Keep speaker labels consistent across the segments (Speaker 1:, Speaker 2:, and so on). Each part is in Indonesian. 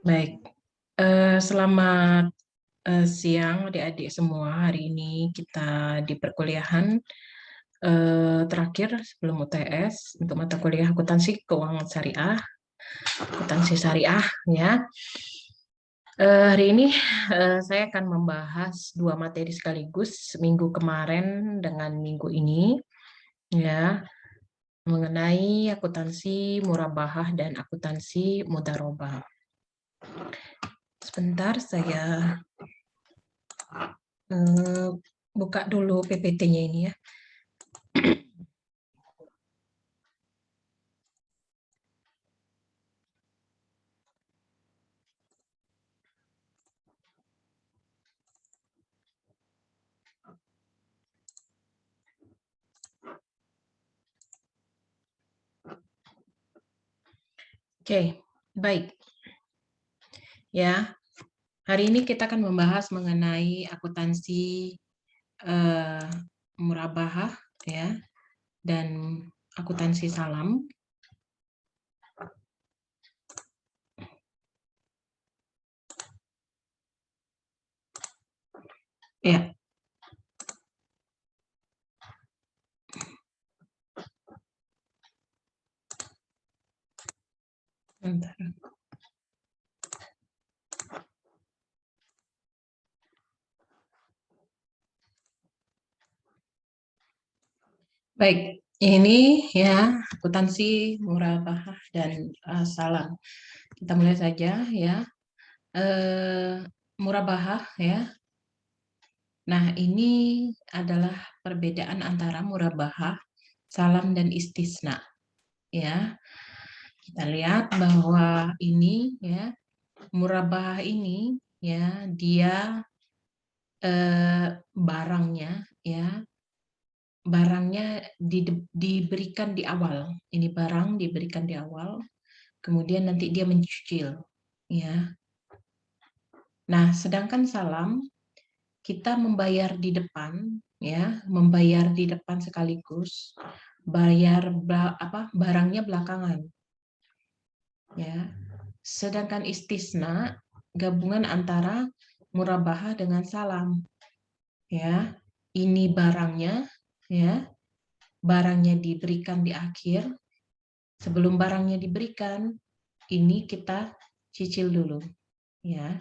Speaker 1: Baik, selamat siang adik-adik semua. Hari ini kita di perkuliahan terakhir sebelum UTS untuk mata kuliah akuntansi keuangan syariah, akuntansi syariah ya. Hari ini saya akan membahas dua materi sekaligus, minggu kemarin dengan minggu ini ya, mengenai akuntansi murabahah dan akuntansi mudharabah. Sebentar saya buka dulu PPT-nya ini ya. Oke, baik. Ya, hari ini kita akan membahas mengenai akuntansi murabahah ya dan akuntansi salam. Ya. Bentar. Baik, ini ya akuntansi murabahah dan salam. Kita mulai saja ya. Murabahah ya. Nah, ini adalah perbedaan antara murabahah, salam dan istisna. Ya. Kita lihat bahwa ini ya murabahah ini ya dia barangnya diberikan di awal. Ini barang diberikan di awal, kemudian nanti dia mencicil ya. Nah, sedangkan salam kita membayar di depan ya, membayar di depan sekaligus, bayar barangnya belakangan. Ya. Sedangkan istisna gabungan antara murabahah dengan salam. Ya. Ini barangnya ya. Barangnya diberikan di akhir. Sebelum barangnya diberikan, ini kita cicil dulu. Ya.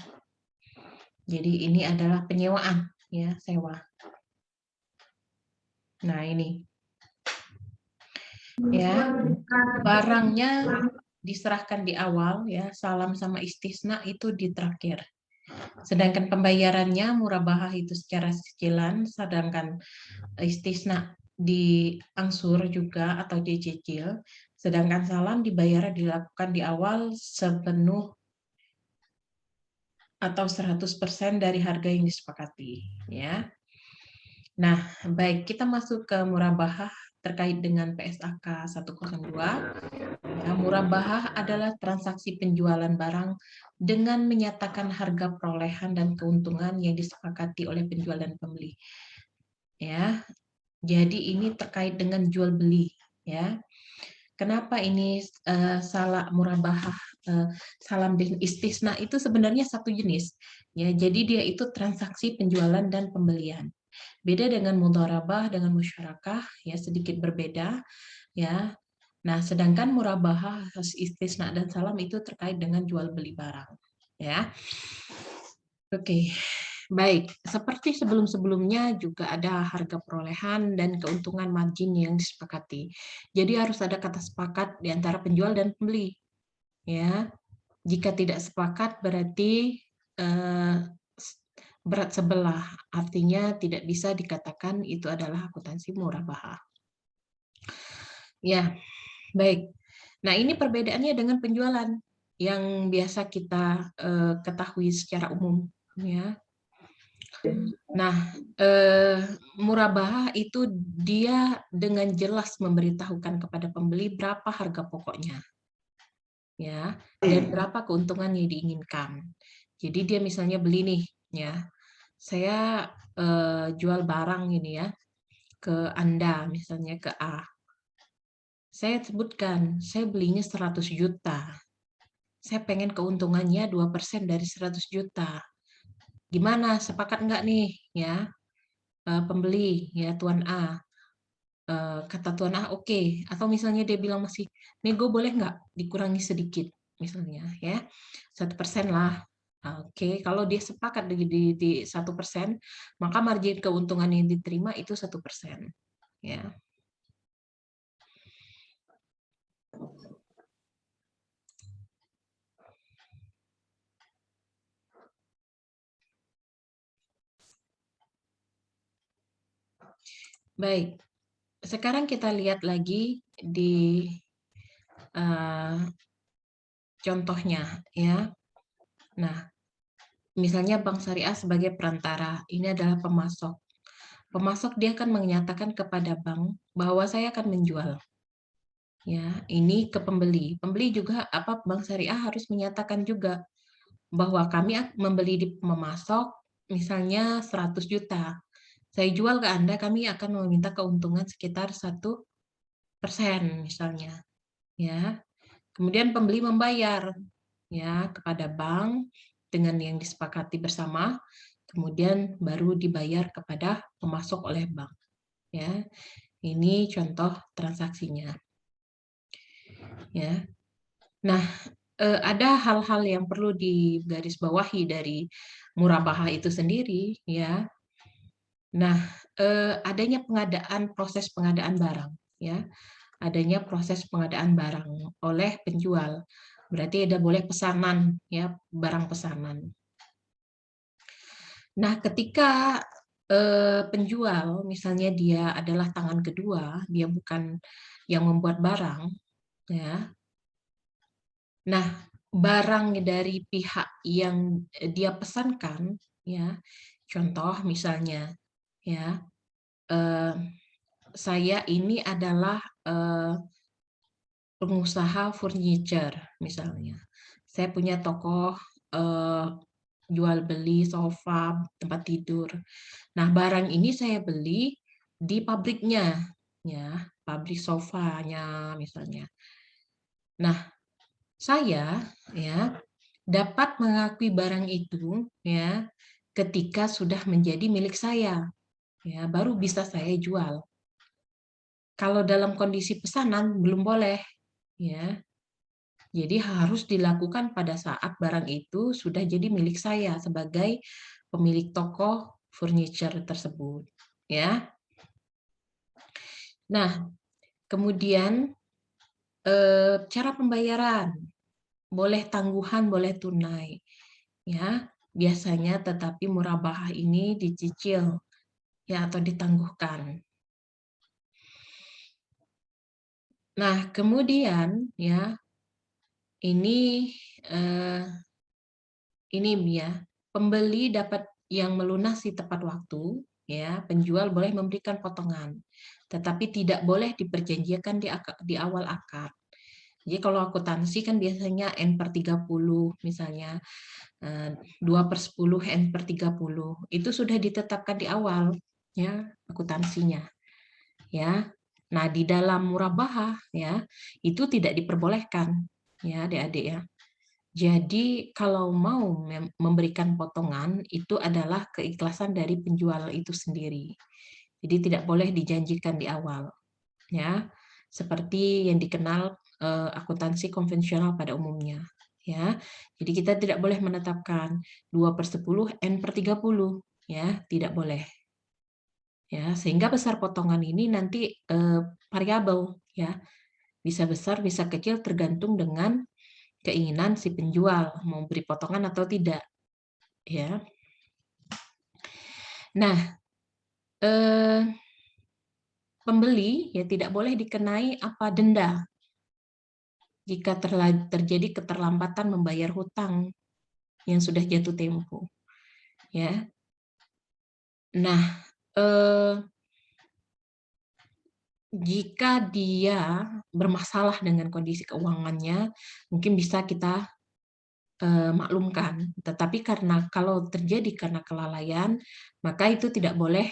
Speaker 1: Jadi ini adalah penyewaan ya, sewa. Nah, ini. Ya. Barangnya diserahkan di awal ya, salam sama istisna itu di terakhir. Sedangkan pembayarannya murabahah itu secara cicilan, sedangkan istisna diangsur juga atau dicicil, sedangkan salam dibayar dilakukan di awal sepenuh atau 100% dari harga yang disepakati ya. Nah, baik, kita masuk ke murabahah terkait dengan PSAK 102. Ya, murabahah adalah transaksi penjualan barang dengan menyatakan harga perolehan dan keuntungan yang disepakati oleh penjual dan pembeli. Ya, jadi ini terkait dengan jual beli. Ya, kenapa ini salah murabahah, salam dan istisna itu sebenarnya satu jenis. Ya, jadi dia itu transaksi penjualan dan pembelian. Beda dengan mudharabah dengan musyarakah, ya sedikit berbeda. Ya, nah, sedangkan murabahah, istisna dan salam itu terkait dengan jual beli barang, ya. Oke, baik. Seperti sebelum-sebelumnya juga ada harga perolehan dan keuntungan margin yang disepakati. Jadi harus ada kata sepakat di antara penjual dan pembeli, ya. Jika tidak sepakat berarti berat sebelah, artinya tidak bisa dikatakan itu adalah akuntansi murabahah. Ya. Baik, nah ini perbedaannya dengan penjualan yang biasa kita ketahui secara umum. Ya. Nah, murabahah itu dia dengan jelas memberitahukan kepada pembeli berapa harga pokoknya, ya, dan berapa keuntungan yang diinginkan. Jadi dia misalnya beli nih, ya, saya jual barang ini ya ke Anda, misalnya ke A. Saya sebutkan, saya belinya 100 juta. saya pengen keuntungannya 2% dari 100 juta. Gimana, sepakat nggak nih ya pembeli ya Tuan A? Kata Tuan A oke. Atau misalnya dia bilang masih, nego boleh nggak dikurangi sedikit misalnya ya 1% lah. Oke, kalau dia sepakat di 1%, maka margin keuntungan yang diterima itu 1%. Ya. Baik, sekarang kita lihat lagi di contohnya ya. Nah, misalnya Bank Syariah sebagai perantara, ini adalah pemasok. Pemasok dia akan menyatakan kepada bank bahwa saya akan menjual. Ya, ini ke pembeli. Pembeli juga Bank Syariah harus menyatakan juga bahwa kami membeli di pemasok misalnya 100 juta. Saya jual ke Anda, kami akan meminta keuntungan sekitar 1% misalnya. Ya. Kemudian pembeli membayar ya kepada bank dengan yang disepakati bersama, kemudian baru dibayar kepada pemasok oleh bank. Ya. Ini contoh transaksinya. Ya. Nah, ada hal-hal yang perlu digarisbawahi dari murabahah itu sendiri, ya. Nah, adanya proses pengadaan barang, ya, adanya proses pengadaan barang oleh penjual, berarti ada boleh pesanan, ya, barang pesanan. Nah, ketika penjual, misalnya dia adalah tangan kedua, dia bukan yang membuat barang, ya. Nah, barang dari pihak yang dia pesankan, ya, contoh misalnya, ya, saya ini adalah pengusaha furniture, misalnya. Saya punya toko jual beli sofa, tempat tidur. Nah, barang ini saya beli di pabriknya, ya, pabrik sofanya, misalnya. Nah, saya ya dapat mengakui barang itu ya ketika sudah menjadi milik saya, ya baru bisa saya jual. Kalau dalam kondisi pesanan belum boleh, ya. Jadi harus dilakukan pada saat barang itu sudah jadi milik saya sebagai pemilik toko furniture tersebut, ya. Nah, kemudian cara pembayaran boleh tangguhan, boleh tunai. Ya, biasanya tetapi murabahah ini dicicil ya atau ditangguhkan. Nah, kemudian ya ini ya, pembeli dapat yang melunasi tepat waktu, ya, penjual boleh memberikan potongan. Tetapi tidak boleh diperjanjikan di awal akad. Jadi kalau akuntansi kan biasanya N/30 misalnya 2/10 N/30 itu sudah ditetapkan di awal ya akuntansinya ya. Nah, di dalam murabahah ya itu tidak diperbolehkan ya Adik-adik ya. Jadi kalau mau memberikan potongan itu adalah keikhlasan dari penjual itu sendiri. Jadi tidak boleh dijanjikan di awal ya. Seperti yang dikenal akuntansi konvensional pada umumnya. Ya, jadi kita tidak boleh menetapkan 2/10 N/30 ya, tidak boleh. Ya, sehingga besar potongan ini nanti variabel ya. Bisa besar, bisa kecil tergantung dengan keinginan si penjual mau beri potongan atau tidak. Ya. Nah, pembeli ya tidak boleh dikenai denda jika terjadi keterlambatan membayar hutang yang sudah jatuh tempo. Ya. Nah, jika dia bermasalah dengan kondisi keuangannya, mungkin bisa kita maklumkan. Tetapi kalau terjadi karena kelalaian, maka itu tidak boleh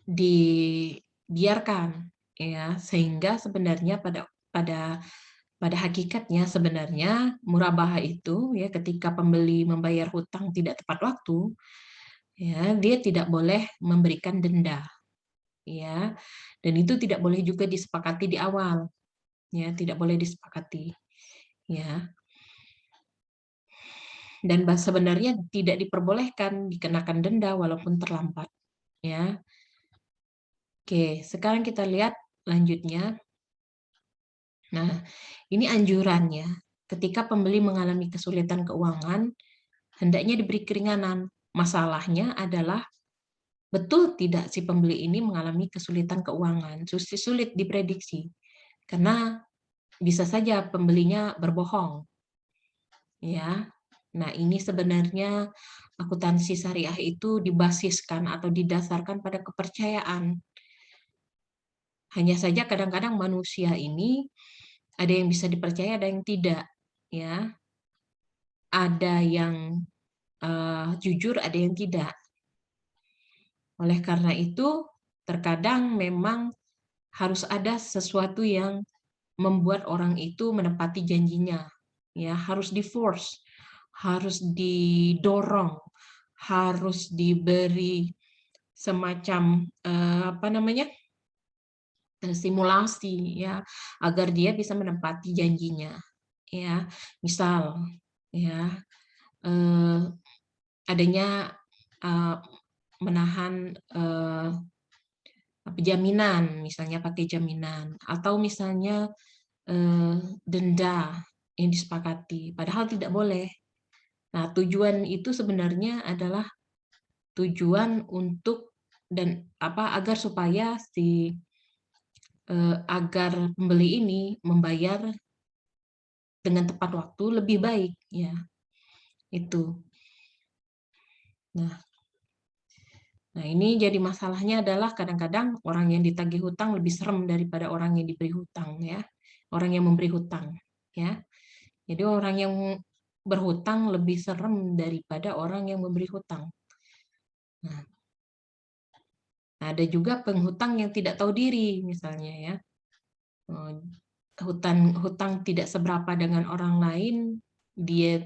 Speaker 1: dibiarkan ya, sehingga sebenarnya pada hakikatnya sebenarnya murabahah itu ya ketika pembeli membayar hutang tidak tepat waktu, ya dia tidak boleh memberikan denda, ya, dan itu tidak boleh juga disepakati di awal, ya, tidak boleh disepakati, ya, dan sebenarnya tidak diperbolehkan dikenakan denda walaupun terlambat, ya. Oke, sekarang kita lihat lanjutnya. Nah, ini anjurannya. Ketika pembeli mengalami kesulitan keuangan, hendaknya diberi keringanan. Masalahnya adalah betul tidak si pembeli ini mengalami kesulitan keuangan, sulit diprediksi. Karena bisa saja pembelinya berbohong. Ya. Nah, ini sebenarnya akuntansi syariah itu dibasiskan atau didasarkan pada kepercayaan. Hanya saja kadang-kadang manusia ini ada yang bisa dipercaya, ada yang tidak, ya. Ada yang jujur, ada yang tidak. Oleh karena itu, terkadang memang harus ada sesuatu yang membuat orang itu menepati janjinya. Ya, harus di-force, harus didorong, harus diberi semacam stimulasi ya agar dia bisa menepati janjinya. Ya, misal ya adanya menahan jaminan, misalnya pakai jaminan, atau misalnya denda yang disepakati, padahal tidak boleh. Nah, tujuan itu sebenarnya adalah tujuan untuk dan agar supaya agar pembeli ini membayar dengan tepat waktu lebih baik, ya itu. Nah, ini jadi masalahnya adalah kadang-kadang orang yang ditagih hutang lebih serem daripada orang yang diberi hutang, ya. Orang yang memberi hutang, ya. Jadi orang yang berhutang lebih serem daripada orang yang memberi hutang. Nah, ada juga penghutang yang tidak tahu diri, misalnya ya. Hutang tidak seberapa dengan orang lain, dia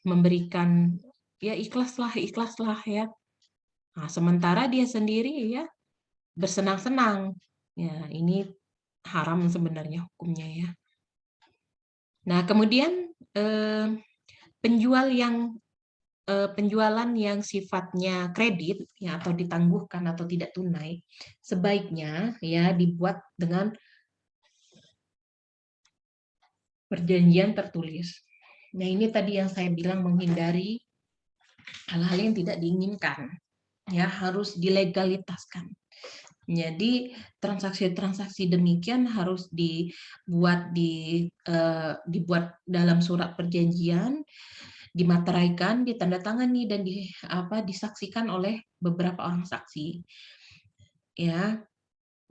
Speaker 1: memberikan ya ikhlaslah ya. Nah, sementara dia sendiri ya bersenang-senang. Ya, ini haram sebenarnya hukumnya ya. Nah, kemudian penjualan yang sifatnya kredit ya atau ditangguhkan atau tidak tunai sebaiknya ya dibuat dengan perjanjian tertulis. Nah, ini tadi yang saya bilang menghindari hal-hal yang tidak diinginkan. Ya, harus dilegalitaskan. Jadi transaksi-transaksi demikian harus dibuat dalam surat perjanjian, dimateraikan, ditandatangani dan disaksikan oleh beberapa orang saksi. Ya.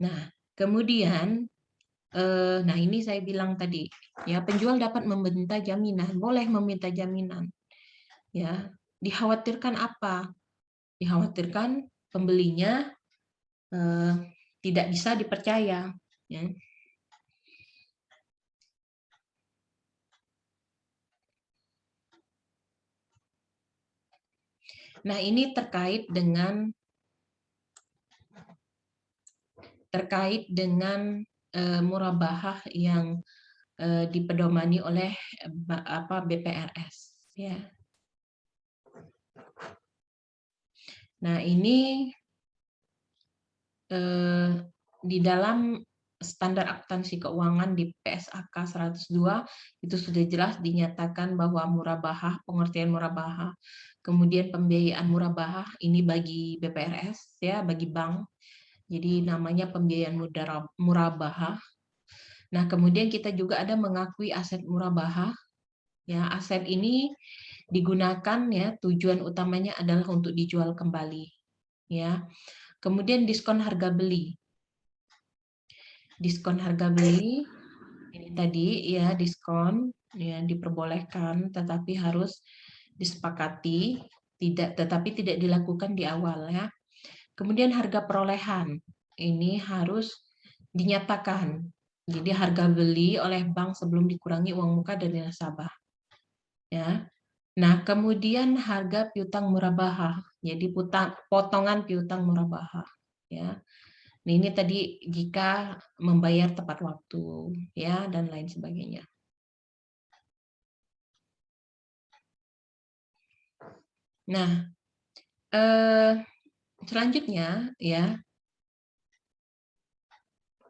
Speaker 1: Nah, kemudian nah ini saya bilang tadi, ya penjual dapat meminta jaminan, boleh meminta jaminan. Ya, dikhawatirkan apa? Dikhawatirkan pembelinya tidak bisa dipercaya. Ya. Nah, ini terkait dengan murabahah yang dipedomani oleh BPRS. Ya. Nah, ini di dalam standar akuntansi keuangan di PSAK 102 itu sudah jelas dinyatakan bahwa murabahah, pengertian murabahah, kemudian pembiayaan murabahah ini bagi BPRS ya, bagi bank. Jadi namanya pembiayaan murabahah. Nah, kemudian kita juga ada mengakui aset murabahah. Ya, aset ini digunakan ya, tujuan utamanya adalah untuk dijual kembali. Ya. Kemudian diskon harga beli. Diskon harga beli ini tadi ya diskon ya diperbolehkan tetapi harus disepakati tetapi tidak dilakukan di awal ya. Kemudian harga perolehan. ini harus dinyatakan. Jadi harga beli oleh bank sebelum dikurangi uang muka dari nasabah. Ya. Nah, kemudian harga piutang murabahah. Jadi potongan piutang murabahah. Ya. Nah, ini tadi jika membayar tepat waktu, ya, dan lain sebagainya. Nah, selanjutnya, ya.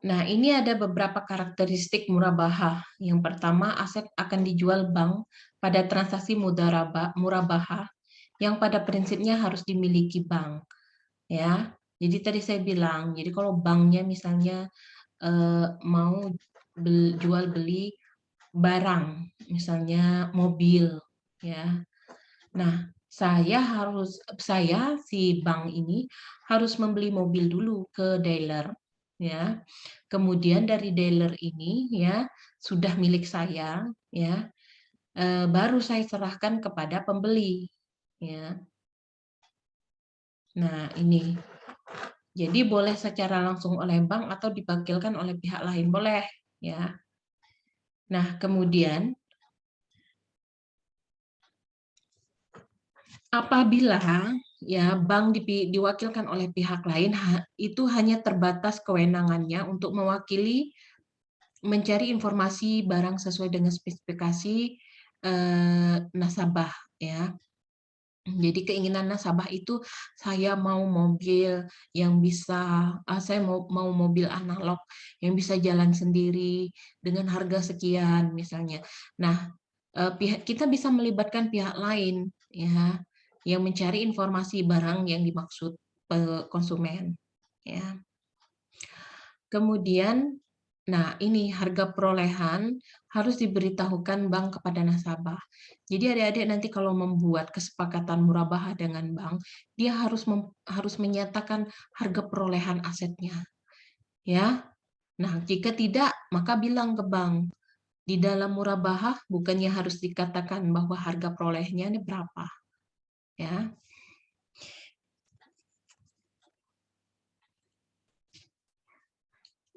Speaker 1: Nah, ini ada beberapa karakteristik murabahah. Yang pertama, aset akan dijual bank pada transaksi murabahah yang pada prinsipnya harus dimiliki bank. Ya, jadi tadi saya bilang, jadi kalau banknya misalnya mau jual beli barang, misalnya mobil, ya. Nah, saya si bank ini harus membeli mobil dulu ke dealer, ya. Kemudian dari dealer ini ya sudah milik saya, ya. Baru saya serahkan kepada pembeli, ya. Nah, ini. Jadi boleh secara langsung oleh bank atau diwakilkan oleh pihak lain, boleh, ya. Nah, kemudian apabila ya bank diwakilkan oleh pihak lain, itu hanya terbatas kewenangannya untuk mewakili mencari informasi barang sesuai dengan spesifikasi nasabah, ya. Jadi keinginan nasabah itu saya mau mobil yang bisa, saya mau mobil analog yang bisa jalan sendiri dengan harga sekian misalnya. Nah, kita bisa melibatkan pihak lain, ya, yang mencari informasi barang yang dimaksud konsumen, ya. Kemudian, nah ini harga perolehan harus diberitahukan bank kepada nasabah. Jadi adik-adik nanti kalau membuat kesepakatan murabahah dengan bank, dia harus menyatakan harga perolehan asetnya, ya. Nah, jika tidak, maka bilang ke bank. Di dalam murabahah bukannya harus dikatakan bahwa harga perolehnya ini berapa, ya.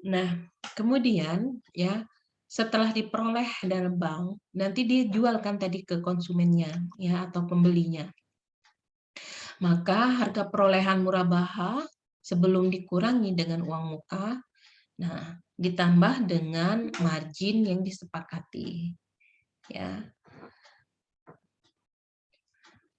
Speaker 1: Nah, kemudian ya setelah diperoleh dari bank, nanti dia jualkan tadi ke konsumennya ya atau pembelinya. Maka harga perolehan murabahah sebelum dikurangi dengan uang muka, nah ditambah dengan margin yang disepakati. Ya.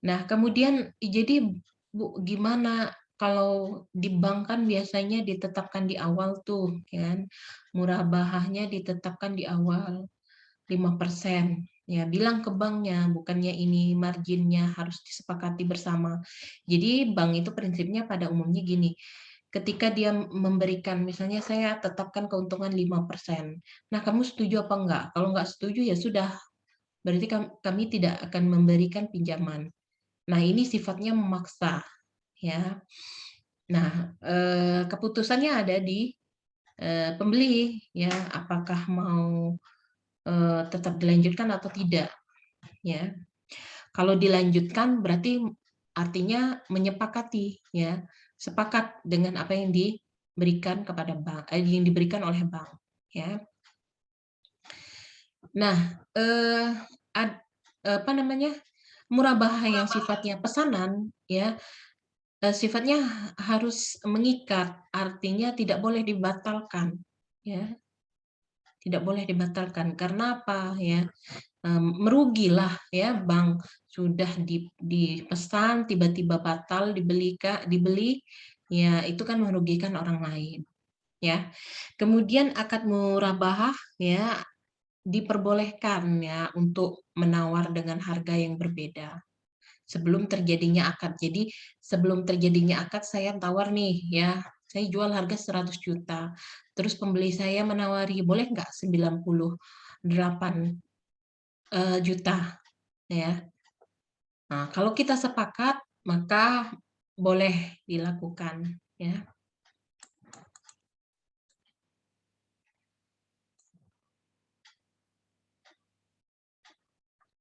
Speaker 1: Nah, kemudian jadi Bu, gimana kalau di bank kan biasanya ditetapkan di awal tuh, kan? Murabahahnya ditetapkan di awal 5%. Ya, bilang ke banknya, bukannya ini marginnya harus disepakati bersama. Jadi bank itu prinsipnya pada umumnya gini, ketika dia memberikan, misalnya saya tetapkan keuntungan 5%. Nah, kamu setuju apa enggak? Kalau enggak setuju ya sudah, berarti kami tidak akan memberikan pinjaman. Nah, ini sifatnya memaksa, ya. Nah, keputusannya ada di pembeli, ya, apakah mau tetap dilanjutkan atau tidak, ya. Kalau dilanjutkan berarti artinya menyepakati, ya, sepakat dengan apa yang diberikan kepada bank, yang diberikan oleh bank, ya. Nah, apa namanya? Murabahah yang sifatnya pesanan, ya, sifatnya harus mengikat, artinya tidak boleh dibatalkan, ya. Tidak boleh dibatalkan karena apa, ya? Merugilah ya bank sudah dipesan tiba-tiba batal dibeli ya itu kan merugikan orang lain, ya. Kemudian akad murabahah ya diperbolehkan ya untuk menawar dengan harga yang berbeda sebelum terjadinya akad. Jadi sebelum terjadinya akad saya tawar nih ya, saya jual harga 100 juta. Terus pembeli saya menawari, boleh nggak 98 juta ya. Nah, kalau kita sepakat maka boleh dilakukan ya.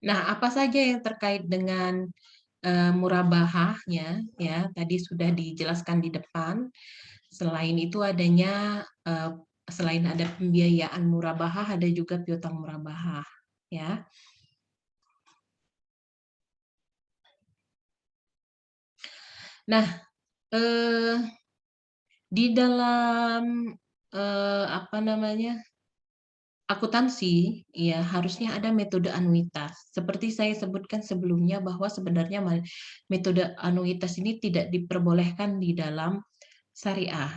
Speaker 1: Nah, apa saja yang terkait dengan murabahahnya ya, tadi sudah dijelaskan di depan. Selain itu adanya selain ada pembiayaan murabahah, ada juga piutang murabahah, ya. Nah, di dalam apa namanya, akuntansi, ya harusnya ada metode anuitas. Seperti saya sebutkan sebelumnya bahwa sebenarnya metode anuitas ini tidak diperbolehkan di dalam syariah,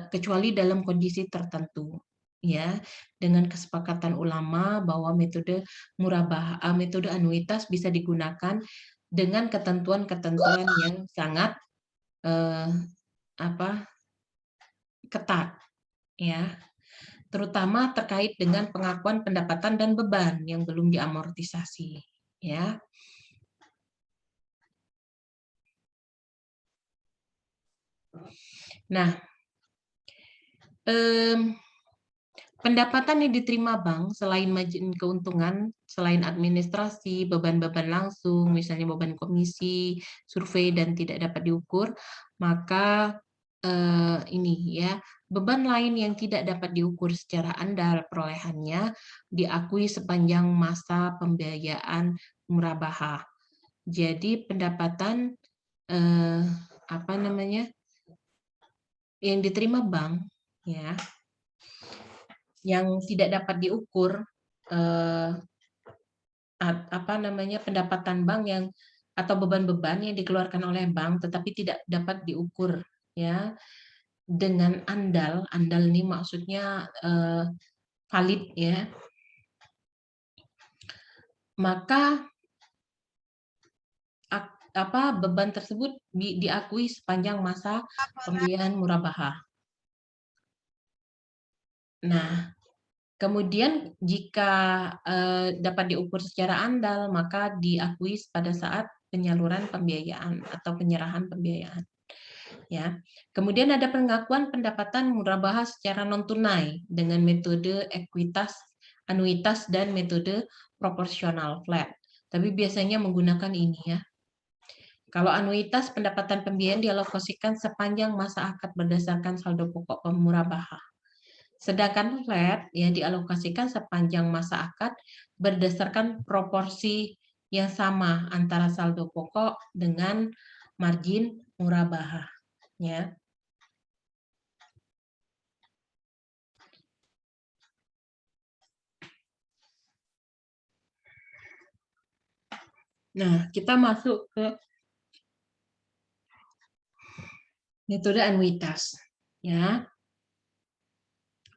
Speaker 1: kecuali dalam kondisi tertentu, ya, dengan kesepakatan ulama bahwa metode murabah, metode anuitas bisa digunakan dengan ketentuan-ketentuan yang sangat ketat, ya, terutama terkait dengan pengakuan pendapatan dan beban yang belum diamortisasi, ya. Nah, pendapatan yang diterima bank selain margin keuntungan, selain administrasi, beban-beban langsung, misalnya beban komisi, survei dan tidak dapat diukur, maka ini ya, beban lain yang tidak dapat diukur secara andal perolehannya diakui sepanjang masa pembiayaan murabahah. Jadi pendapatan yang diterima bank, ya, yang tidak dapat diukur pendapatan bank yang atau beban-beban yang dikeluarkan oleh bank tetapi tidak dapat diukur, ya, dengan andal. Andal ini maksudnya valid, ya. Maka beban tersebut diakui sepanjang masa pembiayaan murabahah. Nah, kemudian jika dapat diukur secara andal, maka diakui pada saat penyaluran pembiayaan atau penyerahan pembiayaan. Ya. Kemudian ada pengakuan pendapatan murabahah secara non tunai dengan metode ekuitas, anuitas dan metode proporsional flat. Tapi biasanya menggunakan ini, ya. Kalau anuitas, pendapatan pembiayaan dialokasikan sepanjang masa akad berdasarkan saldo pokok pemurabahah. Sedangkan flat ya dialokasikan sepanjang masa akad berdasarkan proporsi yang sama antara saldo pokok dengan margin murabahah, ya. Nah, kita masuk ke metode anuitas, ya.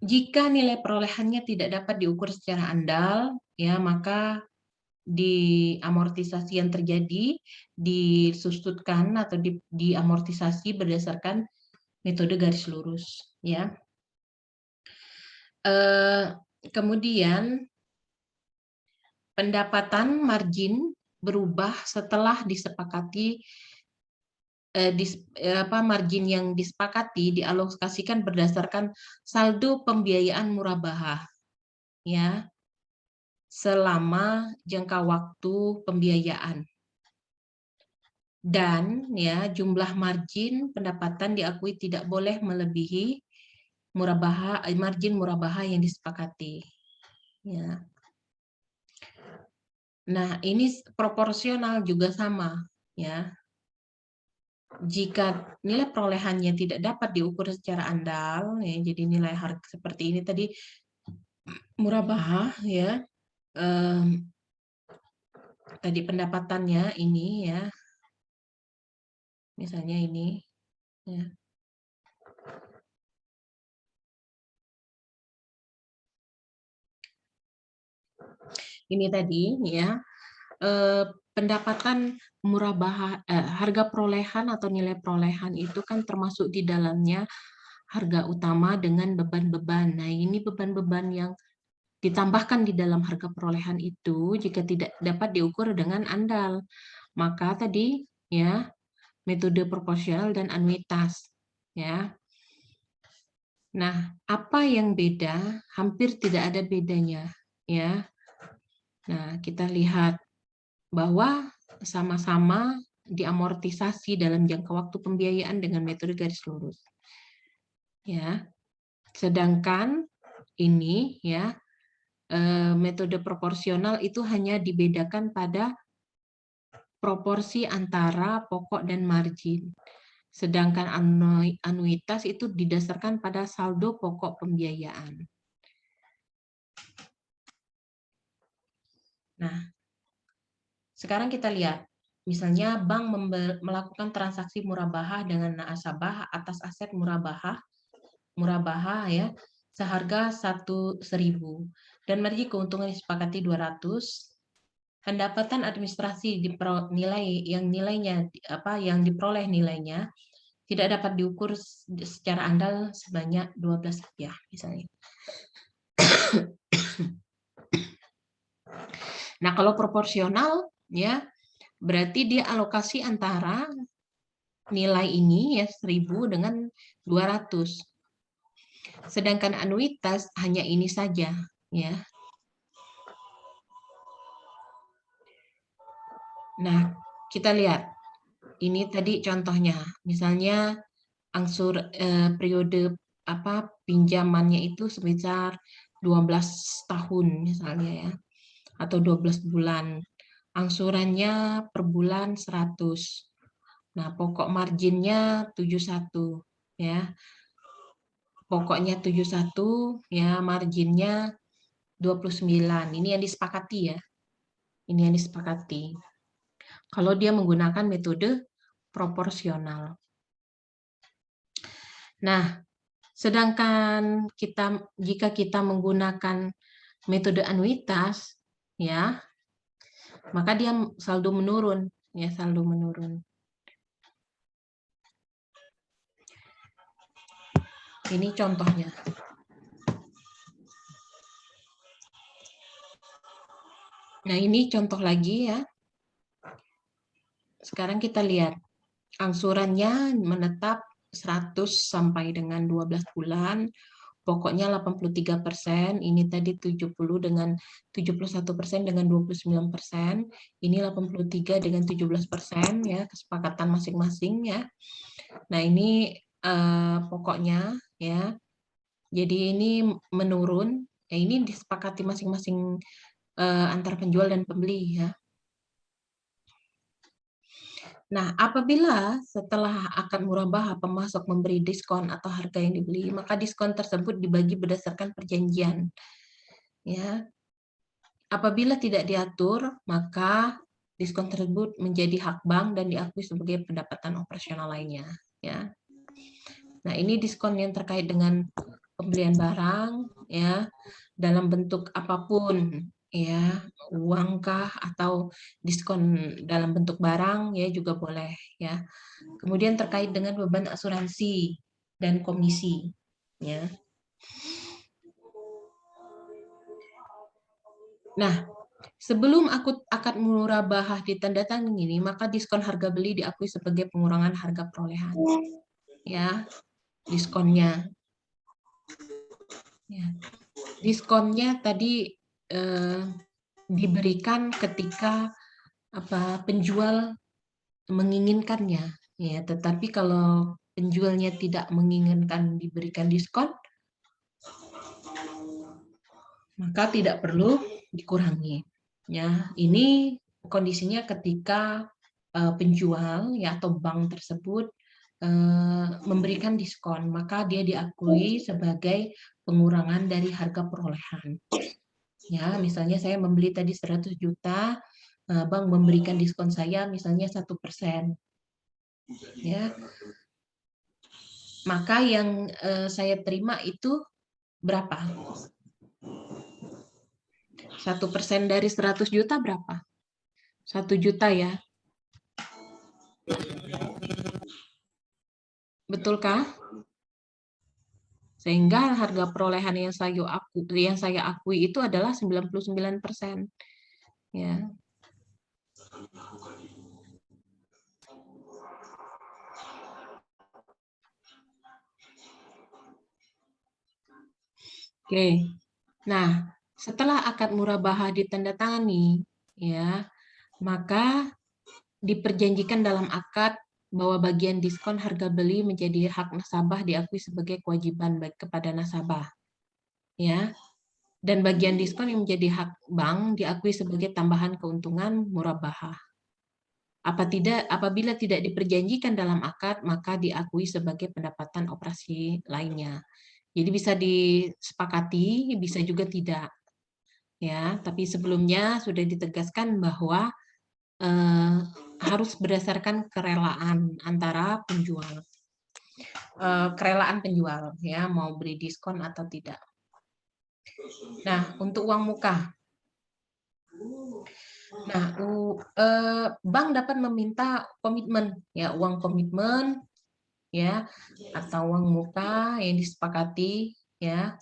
Speaker 1: Jika nilai perolehannya tidak dapat diukur secara andal, ya, maka di amortisasi yang terjadi disusutkan atau diamortisasi berdasarkan metode garis lurus, ya. Kemudian pendapatan margin berubah setelah disepakati margin yang disepakati dialokasikan berdasarkan saldo pembiayaan murabahah, ya, selama jangka waktu pembiayaan. Dan ya jumlah margin pendapatan diakui tidak boleh melebihi margin murabahah yang disepakati, ya. Nah, ini proporsional juga sama, ya. Jika nilai perolehannya tidak dapat diukur secara andal, ya, jadi nilai harga seperti ini tadi murabahah, ya, tadi pendapatannya ini, ya, misalnya ini, ya. Ini tadi, ya, pendapatan murabahah, harga perolehan atau nilai perolehan itu kan termasuk di dalamnya harga utama dengan beban-beban. Nah, ini beban-beban yang ditambahkan di dalam harga perolehan itu jika tidak dapat diukur dengan andal. Maka tadi, ya, metode proporsional dan anuitas, ya. Nah, apa yang beda? Hampir tidak ada bedanya, ya. Nah, kita lihat bahwa sama-sama diamortisasi dalam jangka waktu pembiayaan dengan metode garis lurus. ya. Sedangkan ini ya metode proporsional itu hanya dibedakan pada proporsi antara pokok dan margin. Sedangkan anuitas itu didasarkan pada saldo pokok pembiayaan. Nah, sekarang kita lihat, misalnya bank melakukan transaksi murabahah dengan nasabah atas aset murabahah ya, seharga 1.000 dan margin keuntungan disepakati 200. Pendapatan administrasi yang diperoleh nilainya tidak dapat diukur secara andal sebanyak 12 rupiah misalnya. Nah, kalau proporsional ya berarti dia alokasi antara nilai ini ya 1.000 dengan 200. Sedangkan anuitas hanya ini saja ya. Nah, kita lihat. Ini tadi contohnya, misalnya angsur periode pinjamannya itu sebesar 12 tahun misalnya ya, atau 12 bulan. Angsurannya per bulan 100. Nah, pokok marginnya 71 ya. Pokoknya 71 ya, marginnya 29. Ini yang disepakati ya. Ini yang disepakati. Kalau dia menggunakan metode proporsional. Nah, sedangkan jika kita menggunakan metode anuitas, ya, maka dia saldo menurun, ya, saldo menurun. Ini contohnya. Nah, ini contoh lagi ya. Sekarang kita lihat angsurannya menetap 100 sampai dengan 12 bulan, pokoknya 83%, ini tadi 70 dengan 71% dengan 29%, ini 83 dengan 17% ya, kesepakatan masing-masing ya. Nah, ini pokoknya ya. Jadi ini menurun, ya ini disepakati masing-masing antara penjual dan pembeli ya. Nah, apabila setelah akad murabahah pemasok memberi diskon atau harga yang dibeli, maka diskon tersebut dibagi berdasarkan perjanjian. Ya. Apabila tidak diatur, maka diskon tersebut menjadi hak bank dan diakui sebagai pendapatan operasional lainnya. Ya. Nah, ini diskon yang terkait dengan pembelian barang, ya, dalam bentuk apapun, ya, uangkah atau diskon dalam bentuk barang ya juga boleh ya. Kemudian terkait dengan beban asuransi dan komisi ya. Nah, sebelum akad murabahah ditandatangani, maka diskon harga beli diakui sebagai pengurangan harga perolehan. Ya, diskonnya. Ya. Diskonnya tadi diberikan ketika penjual menginginkannya, ya. Tetapi kalau penjualnya tidak menginginkan diberikan diskon, maka tidak perlu dikurangi. Ya, ini kondisinya ketika penjual ya atau bank tersebut memberikan diskon, maka dia diakui sebagai pengurangan dari harga perolehan. Ya, misalnya saya membeli tadi 100 juta, bank memberikan diskon saya misalnya 1%. Ya. Maka yang saya terima itu berapa? 1% dari 100 juta berapa? 1 juta ya. Betulkah? Sehingga harga perolehan yang saya akui itu adalah 99%. Ya. Oke. Nah, setelah akad murabahah ditandatangani, ya, maka diperjanjikan dalam akad bahwa bagian diskon harga beli menjadi hak nasabah diakui sebagai kewajiban baik kepada nasabah. Ya. Dan bagian diskon yang menjadi hak bank diakui sebagai tambahan keuntungan murabahah. Apabila tidak diperjanjikan dalam akad, maka diakui sebagai pendapatan operasi lainnya. Jadi bisa disepakati, bisa juga tidak. Ya, tapi sebelumnya sudah ditegaskan bahwa harus berdasarkan kerelaan antara penjual. Kerelaan penjual, ya, mau beri diskon atau tidak. Nah, untuk uang muka. Nah, bank dapat meminta komitmen, ya, uang komitmen, ya, atau uang muka yang disepakati, ya.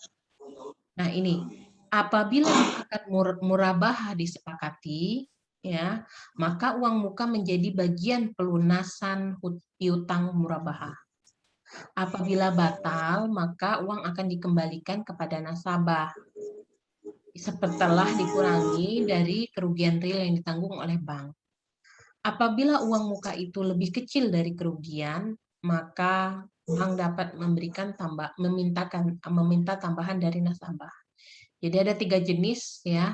Speaker 1: Nah, ini apabila akad murabahah disepakati, ya, maka uang muka menjadi bagian pelunasan piutang murabahah. Apabila batal, maka uang akan dikembalikan kepada nasabah setelah dikurangi dari kerugian real yang ditanggung oleh bank. Apabila uang muka itu lebih kecil dari kerugian, maka bank dapat meminta tambahan dari nasabah. Jadi ada 3 jenis, ya,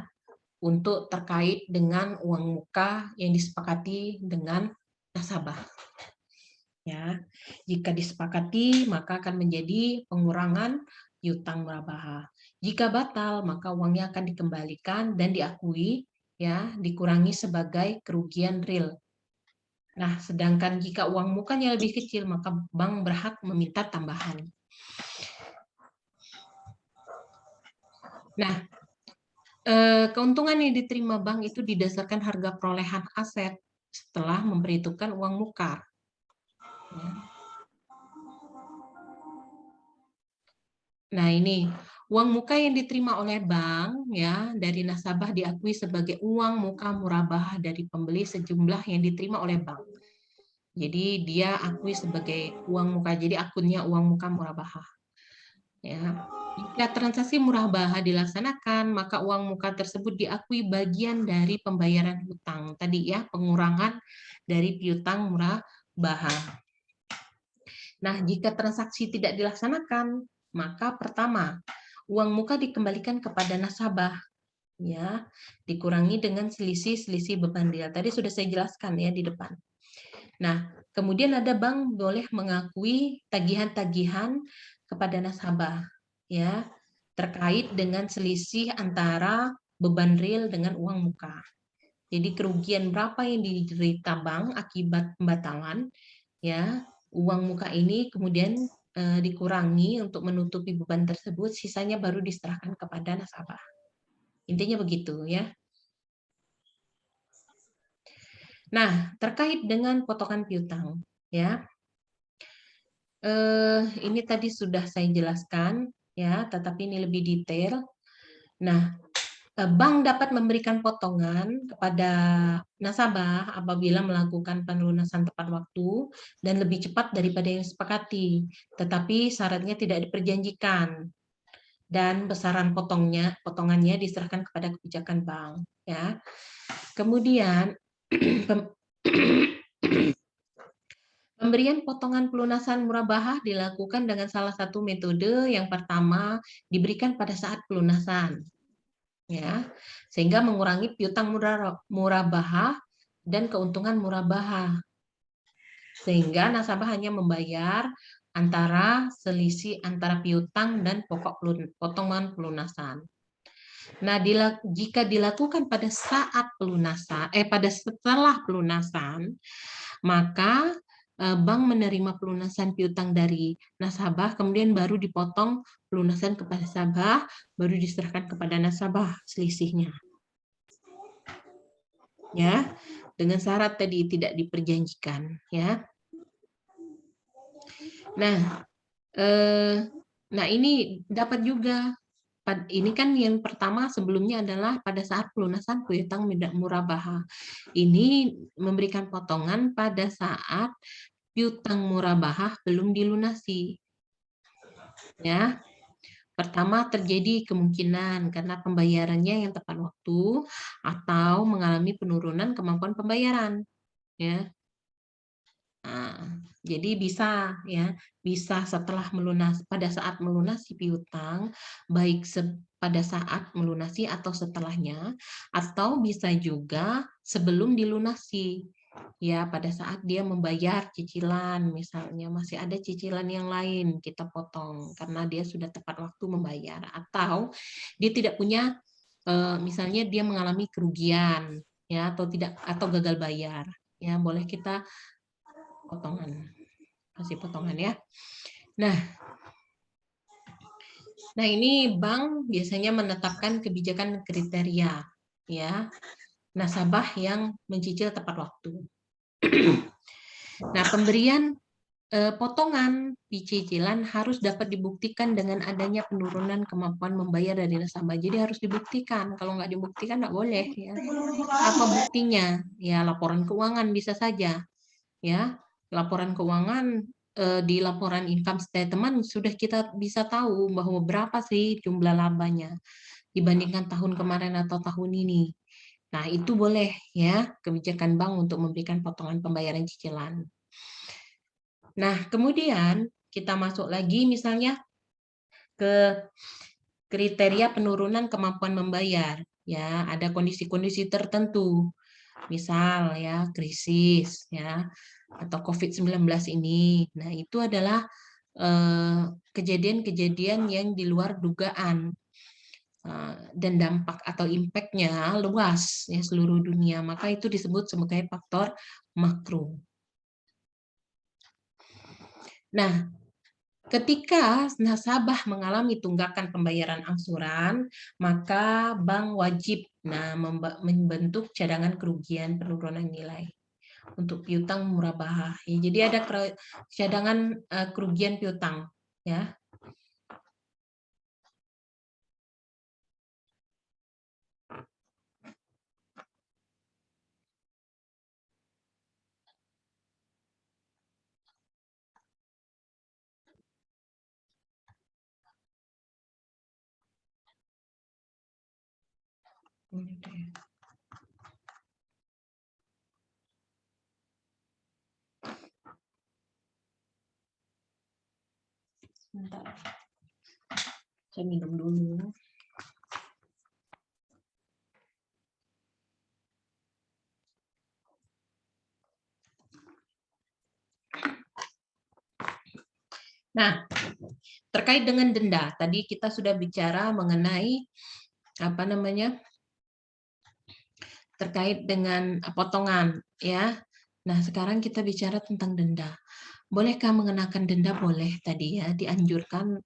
Speaker 1: untuk terkait dengan uang muka yang disepakati dengan nasabah. Ya, jika disepakati maka akan menjadi pengurangan piutang murabahah. Jika batal maka uangnya akan dikembalikan dan diakui, ya, dikurangi sebagai kerugian real. Nah, sedangkan jika uang mukanya lebih kecil maka bank berhak meminta tambahan. Nah, keuntungan yang diterima bank itu didasarkan harga perolehan aset setelah memperhitungkan uang muka. Ya. Nah, ini uang muka yang diterima oleh bank, ya, dari nasabah diakui sebagai uang muka murabahah dari pembeli sejumlah yang diterima oleh bank. Jadi dia akui sebagai uang muka, jadi akunnya uang muka murabahah. Ya. Jika transaksi murabahah dilaksanakan, maka uang muka tersebut diakui bagian dari pembayaran hutang. Tadi, ya, pengurangan dari piutang murabahah. Nah, jika transaksi tidak dilaksanakan, maka pertama, uang muka dikembalikan kepada nasabah, ya, dikurangi dengan selisih beban real. Tadi sudah saya jelaskan, ya, di depan. Nah, kemudian ada bank boleh mengakui tagihan-tagihan kepada nasabah, ya, terkait dengan selisih antara beban real dengan uang muka. Jadi kerugian berapa yang diderita bank akibat pembatalan, ya, uang muka ini kemudian dikurangi untuk menutupi beban tersebut, sisanya baru diserahkan kepada nasabah. Intinya begitu, ya. Nah, terkait dengan potongan piutang, ya. Ini tadi sudah saya jelaskan, ya, tetapi ini lebih detail. Nah, bank dapat memberikan potongan kepada nasabah apabila melakukan pelunasan tepat waktu dan lebih cepat daripada yang disepakati, tetapi syaratnya tidak diperjanjikan dan besaran potongannya diserahkan kepada kebijakan bank. Ya, kemudian pemberian potongan pelunasan murabahah dilakukan dengan salah satu metode. Yang pertama diberikan pada saat pelunasan, ya, sehingga mengurangi piutang murabahah dan keuntungan murabahah, sehingga nasabah hanya membayar antara selisih antara piutang dan pokok potongan pelunasan. Nah, jika dilakukan pada saat pelunasan, pada setelah pelunasan, maka bank menerima pelunasan piutang dari nasabah, kemudian baru dipotong pelunasan kepada nasabah, baru diserahkan kepada nasabah selisihnya. Ya, dengan syarat tadi tidak diperjanjikan, ya. Nah, ini dapat juga. Ini kan yang pertama sebelumnya adalah pada saat pelunasan piutang murabahah. Ini memberikan potongan pada saat piutang murabahah belum dilunasi. Ya. Pertama, terjadi kemungkinan karena pembayarannya yang tepat waktu atau mengalami penurunan kemampuan pembayaran. Ya. Nah, jadi bisa ya, bisa setelah pada saat melunasi piutang, baik pada saat melunasi atau setelahnya, atau bisa juga sebelum dilunasi. Ya, pada saat dia membayar cicilan, misalnya masih ada cicilan yang lain kita potong karena dia sudah tepat waktu membayar, atau dia tidak punya, misalnya dia mengalami kerugian ya, atau gagal bayar, ya boleh kita kasih potongan ya. Nah, ini bank biasanya menetapkan kebijakan kriteria ya nasabah yang mencicil tepat waktu. Nah, pemberian potongan cicilan harus dapat dibuktikan dengan adanya penurunan kemampuan membayar dari nasabah. Jadi harus dibuktikan. Kalau nggak dibuktikan nggak boleh ya. Apa buktinya? Ya laporan keuangan bisa saja. Ya, laporan keuangan di laporan income statement sudah kita bisa tahu bahwa berapa sih jumlah labanya dibandingkan tahun kemarin atau tahun ini. Nah, itu boleh ya kebijakan bank untuk memberikan potongan pembayaran cicilan. Nah, kemudian kita masuk lagi misalnya ke kriteria penurunan kemampuan membayar. Ya, ada kondisi-kondisi tertentu. Misal ya, krisis ya atau COVID-19 ini. Nah, itu adalah kejadian-kejadian yang di luar dugaan dan dampak atau impact-nya luas ya seluruh dunia. Maka itu disebut sebagai faktor makro. Nah, ketika nasabah mengalami tunggakan pembayaran angsuran, maka bank wajib membentuk cadangan kerugian penurunan nilai untuk piutang murabahah. Ya, jadi ada cadangan kerugian piutang, ya. Bentar. Saya minum dulu. Nah, terkait dengan denda, tadi kita sudah bicara mengenai terkait dengan potongan, ya. Nah, sekarang kita bicara tentang denda. Bolehkah mengenakan denda? Boleh tadi ya, dianjurkan,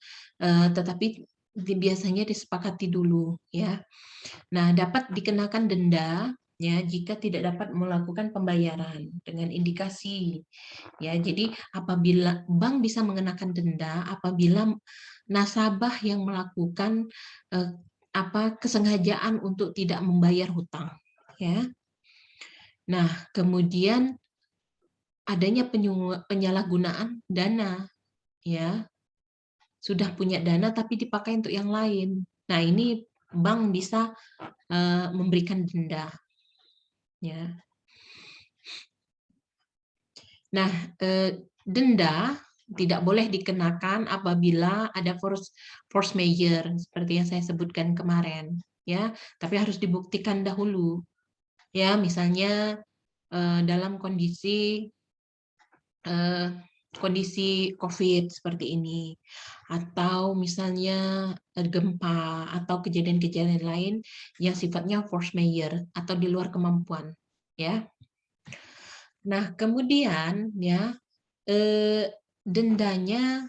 Speaker 1: tetapi biasanya disepakati dulu, ya. Nah, dapat dikenakan denda ya jika tidak dapat melakukan pembayaran dengan indikasi ya. Jadi apabila bank bisa mengenakan denda apabila nasabah yang melakukan kesengajaan untuk tidak membayar hutang ya. Nah, kemudian adanya penyalahgunaan dana ya. Sudah punya dana tapi dipakai untuk yang lain. Nah, ini bank bisa memberikan denda ya. Nah, denda tidak boleh dikenakan apabila ada force major seperti yang saya sebutkan kemarin ya, tapi harus dibuktikan dahulu. Ya, misalnya dalam kondisi COVID seperti ini, atau misalnya gempa atau kejadian-kejadian lain yang sifatnya force major atau di luar kemampuan ya. Nah, kemudian ya dendanya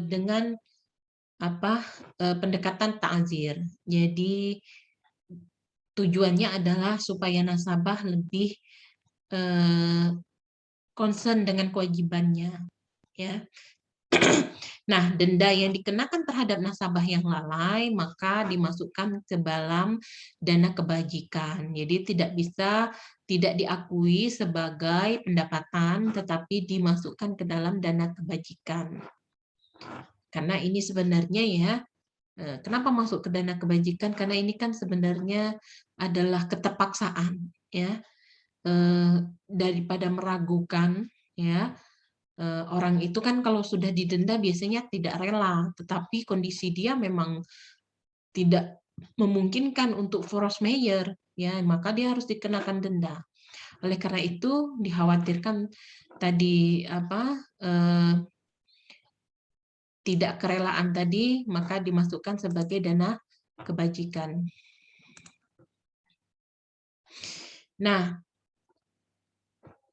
Speaker 1: dengan pendekatan ta'zir. Jadi tujuannya adalah supaya nasabah lebih concern dengan kewajibannya ya. Nah, denda yang dikenakan terhadap nasabah yang lalai maka dimasukkan ke dalam dana kebajikan. Jadi tidak diakui sebagai pendapatan tetapi dimasukkan ke dalam dana kebajikan. Karena ini sebenarnya ya, kenapa masuk ke dana kebajikan? Karena ini kan sebenarnya adalah keterpaksaan ya, daripada meragukan ya. Orang itu kan kalau sudah didenda biasanya tidak rela, tetapi kondisi dia memang tidak memungkinkan untuk force majeure, ya, maka dia harus dikenakan denda. Oleh karena itu dikhawatirkan tadi tidak kerelaan tadi, maka dimasukkan sebagai dana kebajikan. Nah,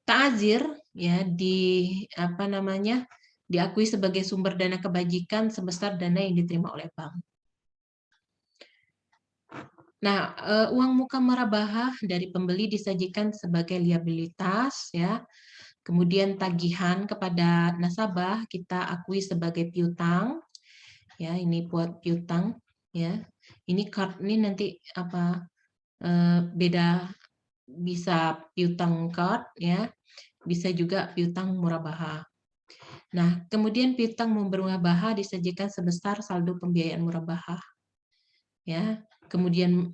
Speaker 1: ta'zir ya diakui sebagai sumber dana kebajikan sebesar dana yang diterima oleh bank. Nah, uang muka murabahah dari pembeli disajikan sebagai liabilitas, ya. Kemudian tagihan kepada nasabah kita akui sebagai piutang, ya. Ini buat piutang, ya. Ini nanti beda, bisa piutang card, ya. Bisa juga piutang murabahah. Nah, kemudian piutang murabahah disajikan sebesar saldo pembiayaan murabahah, ya. Kemudian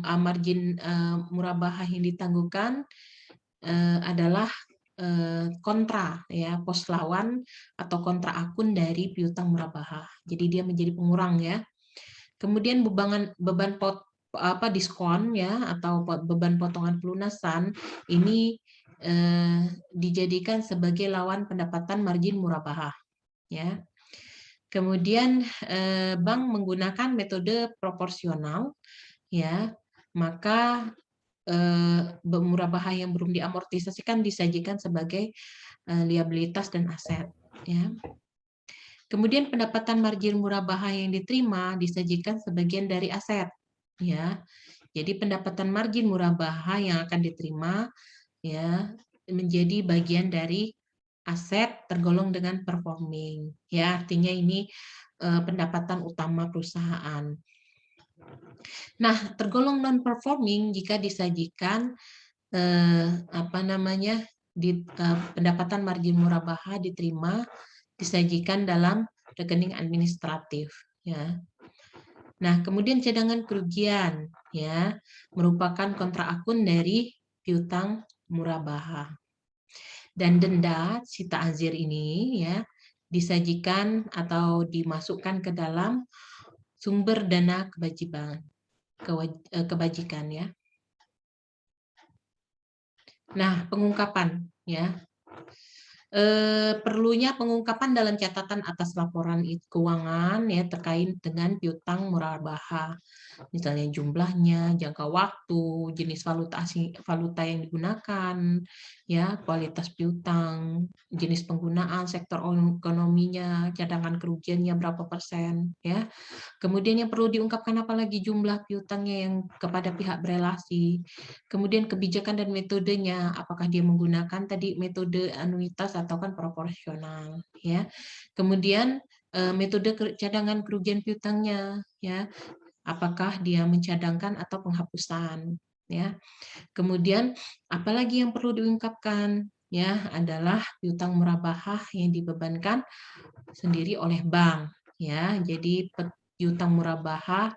Speaker 1: margin murabahah yang ditangguhkan adalah kontra, ya, pos lawan atau kontra akun dari piutang murabahah. Jadi dia menjadi pengurang, ya. Kemudian beban diskon, ya, atau beban potongan pelunasan ini dijadikan sebagai lawan pendapatan margin murabahah, ya. Kemudian bank menggunakan metode proporsional, ya, maka murabahah yang belum diamortisasikan disajikan sebagai liabilitas dan aset, ya. Kemudian pendapatan margin murabahah yang diterima disajikan sebagian dari aset, ya. Jadi pendapatan margin murabahah yang akan diterima, ya, menjadi bagian dari aset tergolong dengan performing, ya. Artinya ini pendapatan utama perusahaan. Nah, tergolong non performing jika disajikan pendapatan margin murabahah diterima disajikan dalam rekening administratif, ya. Nah, kemudian cadangan kerugian, ya, merupakan kontra akun dari piutang murabahah. Dan denda si ta'zir ini, ya, disajikan atau dimasukkan ke dalam sumber dana kebajikan, ya. Nah, pengungkapan, ya. Perlunya pengungkapan dalam catatan atas laporan keuangan, ya, terkait dengan piutang murabahah, misalnya jumlahnya, jangka waktu, jenis valuta yang digunakan, ya, kualitas piutang, jenis penggunaan, sektor ekonominya, cadangan kerugiannya berapa persen, ya. Kemudian yang perlu diungkapkan apalagi jumlah piutangnya yang kepada pihak berelasi. Kemudian kebijakan dan metodenya, apakah dia menggunakan tadi metode anuitas atau kan proporsional, ya. Kemudian metode cadangan kerugian piutangnya, ya. Apakah dia mencadangkan atau penghapusan, ya. Kemudian apalagi yang perlu diungkapkan, ya, adalah piutang murabahah yang dibebankan sendiri oleh bank, ya. Jadi piutang murabahah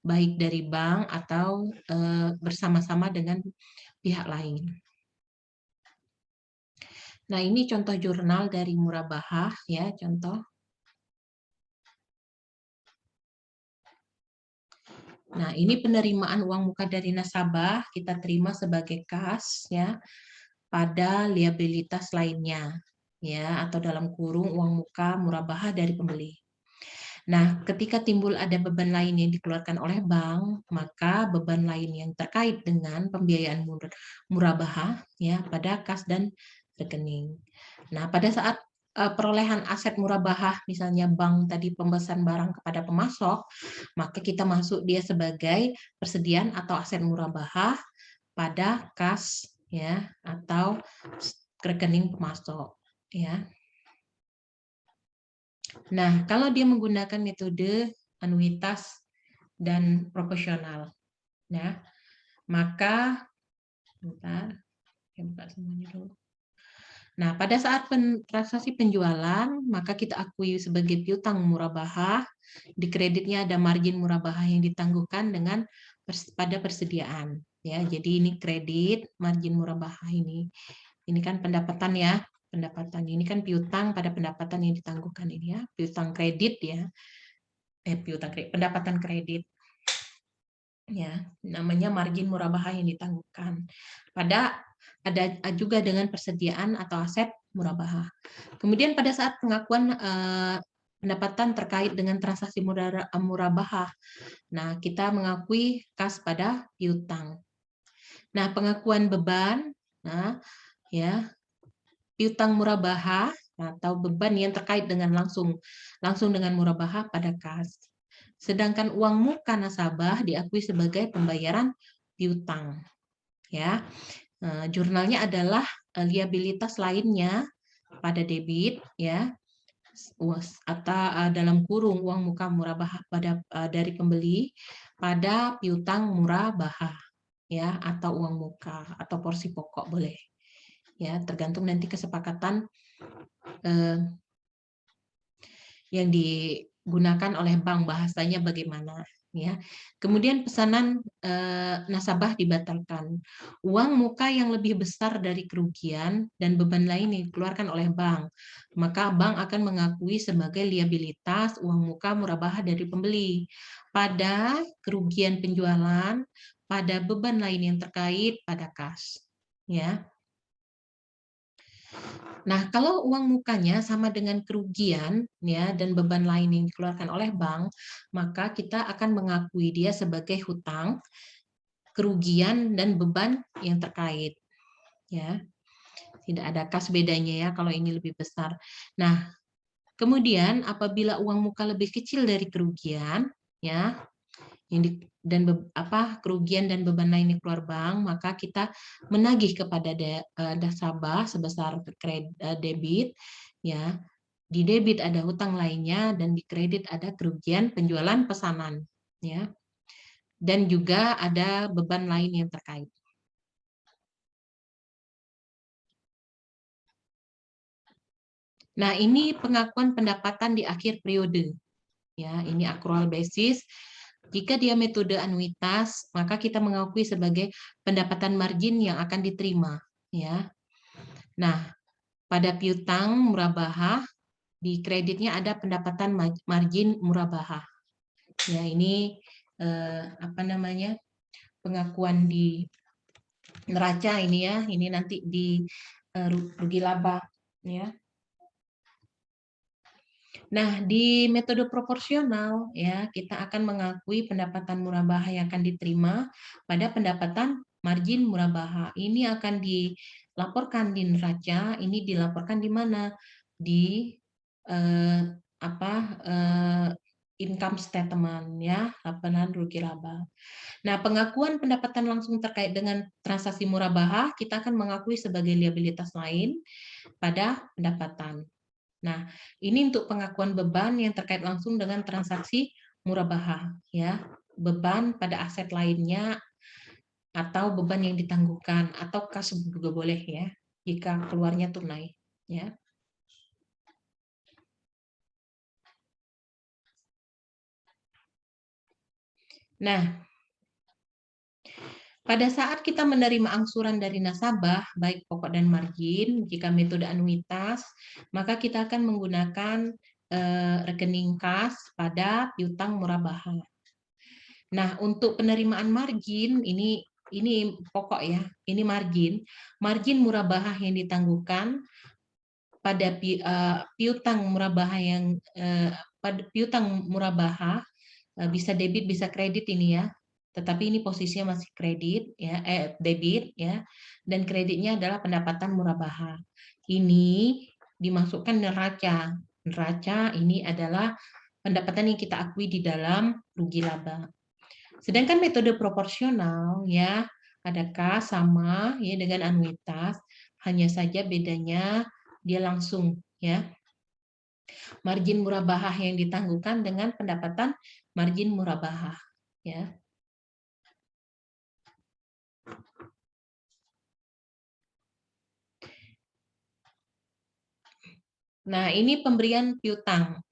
Speaker 1: baik dari bank atau bersama-sama dengan pihak lain. Nah, ini contoh jurnal dari murabahah, ya, contoh. Nah, ini penerimaan uang muka dari nasabah kita terima sebagai kas, ya, pada liabilitas lainnya, ya, atau dalam kurung uang muka murabahah dari pembeli. Nah, ketika timbul ada beban lain yang dikeluarkan oleh bank, maka beban lain yang terkait dengan pembiayaan murabahah, ya, pada kas dan rekening. Nah, pada saat perolehan aset murabahah, misalnya bank tadi pembebasan barang kepada pemasok, maka kita masuk dia sebagai persediaan atau aset murabahah pada kas, ya, atau rekening pemasok, ya. Nah, kalau dia menggunakan metode anuitas dan proporsional, ya, maka semuanya dulu. Nah, pada saat transaksi penjualan, maka kita akui sebagai piutang murabahah. Di kreditnya ada margin murabahah yang ditangguhkan dengan pada persediaan. Ya, jadi ini kredit margin murabahah ini Ini kan pendapatan ya, pendapatan ini kan piutang pada pendapatan yang ditangguhkan ini ya, piutang kredit ya, piutang kredit, pendapatan kredit ya, namanya margin murabahah yang ditangguhkan. Ada juga dengan persediaan atau aset murabahah. Kemudian pada saat pengakuan pendapatan terkait dengan transaksi murabahah, nah kita mengakui kas pada piutang. Nah pengakuan beban, nah ya piutang murabahah atau beban yang terkait dengan langsung dengan murabahah pada kas. Sedangkan uang muka nasabah diakui sebagai pembayaran piutang. Ya, jurnalnya adalah liabilitas lainnya pada debit, ya, atau dalam kurung uang muka murabahah pada dari pembeli pada piutang murabahah, ya, atau uang muka atau porsi pokok boleh, ya, tergantung nanti kesepakatan yang digunakan oleh bank, bahasanya bagaimana ya. Kemudian pesanan nasabah dibatalkan. Uang muka yang lebih besar dari kerugian dan beban lain yang dikeluarkan oleh bank, maka bank akan mengakui sebagai liabilitas uang muka murabahah dari pembeli pada kerugian penjualan, pada beban lain yang terkait pada kas. Ya. Nah, kalau uang mukanya sama dengan kerugian ya dan beban lain yang dikeluarkan oleh bank, maka kita akan mengakui dia sebagai hutang, kerugian dan beban yang terkait. Ya. Tidak ada kas bedanya ya kalau ini lebih besar. Nah, kemudian apabila uang muka lebih kecil dari kerugian, ya, kerugian dan beban lain yang keluar bank, maka kita menagih kepada nasabah sebesar debit, ya. Di debit ada hutang lainnya dan di kredit ada kerugian penjualan pesanan, ya. Dan juga ada beban lain yang terkait. Nah, ini pengakuan pendapatan di akhir periode. Ya, ini accrual basis. Jika dia metode anuitas, maka kita mengakui sebagai pendapatan margin yang akan diterima, ya. Nah, pada piutang murabahah di kreditnya ada pendapatan margin murabahah. Ya, ini apa namanya? Pengakuan di neraca ini ya. Ini nanti di rugi laba, ya. Nah, di metode proporsional ya, kita akan mengakui pendapatan murabahah yang akan diterima pada pendapatan margin murabahah. Ini akan dilaporkan di neraca, ini dilaporkan di mana? Di income statement ya, laporan rugi laba. Nah, pengakuan pendapatan langsung terkait dengan transaksi murabahah kita akan mengakui sebagai liabilitas lain pada pendapatan. Nah, ini untuk pengakuan beban yang terkait langsung dengan transaksi murabahah, ya. Beban pada aset lainnya atau beban yang ditangguhkan atau kas juga boleh ya, jika keluarnya tunai, ya. Nah, pada saat kita menerima angsuran dari nasabah, baik pokok dan margin, jika metode anuitas, maka kita akan menggunakan rekening kas pada piutang murabahah. Nah, untuk penerimaan margin ini pokok ya, ini margin. Margin murabahah yang ditangguhkan pada piutang murabahah pada piutang murabahah bisa debit bisa kredit ini ya. Tetapi ini posisinya masih kredit ya, debit ya. Dan kreditnya adalah pendapatan murabahah. Ini dimasukkan neraca. Neraca ini adalah pendapatan yang kita akui di dalam rugi laba. Sedangkan metode proporsional ya, adakah sama ya dengan anuitas, hanya saja bedanya dia langsung ya. Margin murabahah yang ditangguhkan dengan pendapatan margin murabahah ya. Nah, ini pemberian piutang,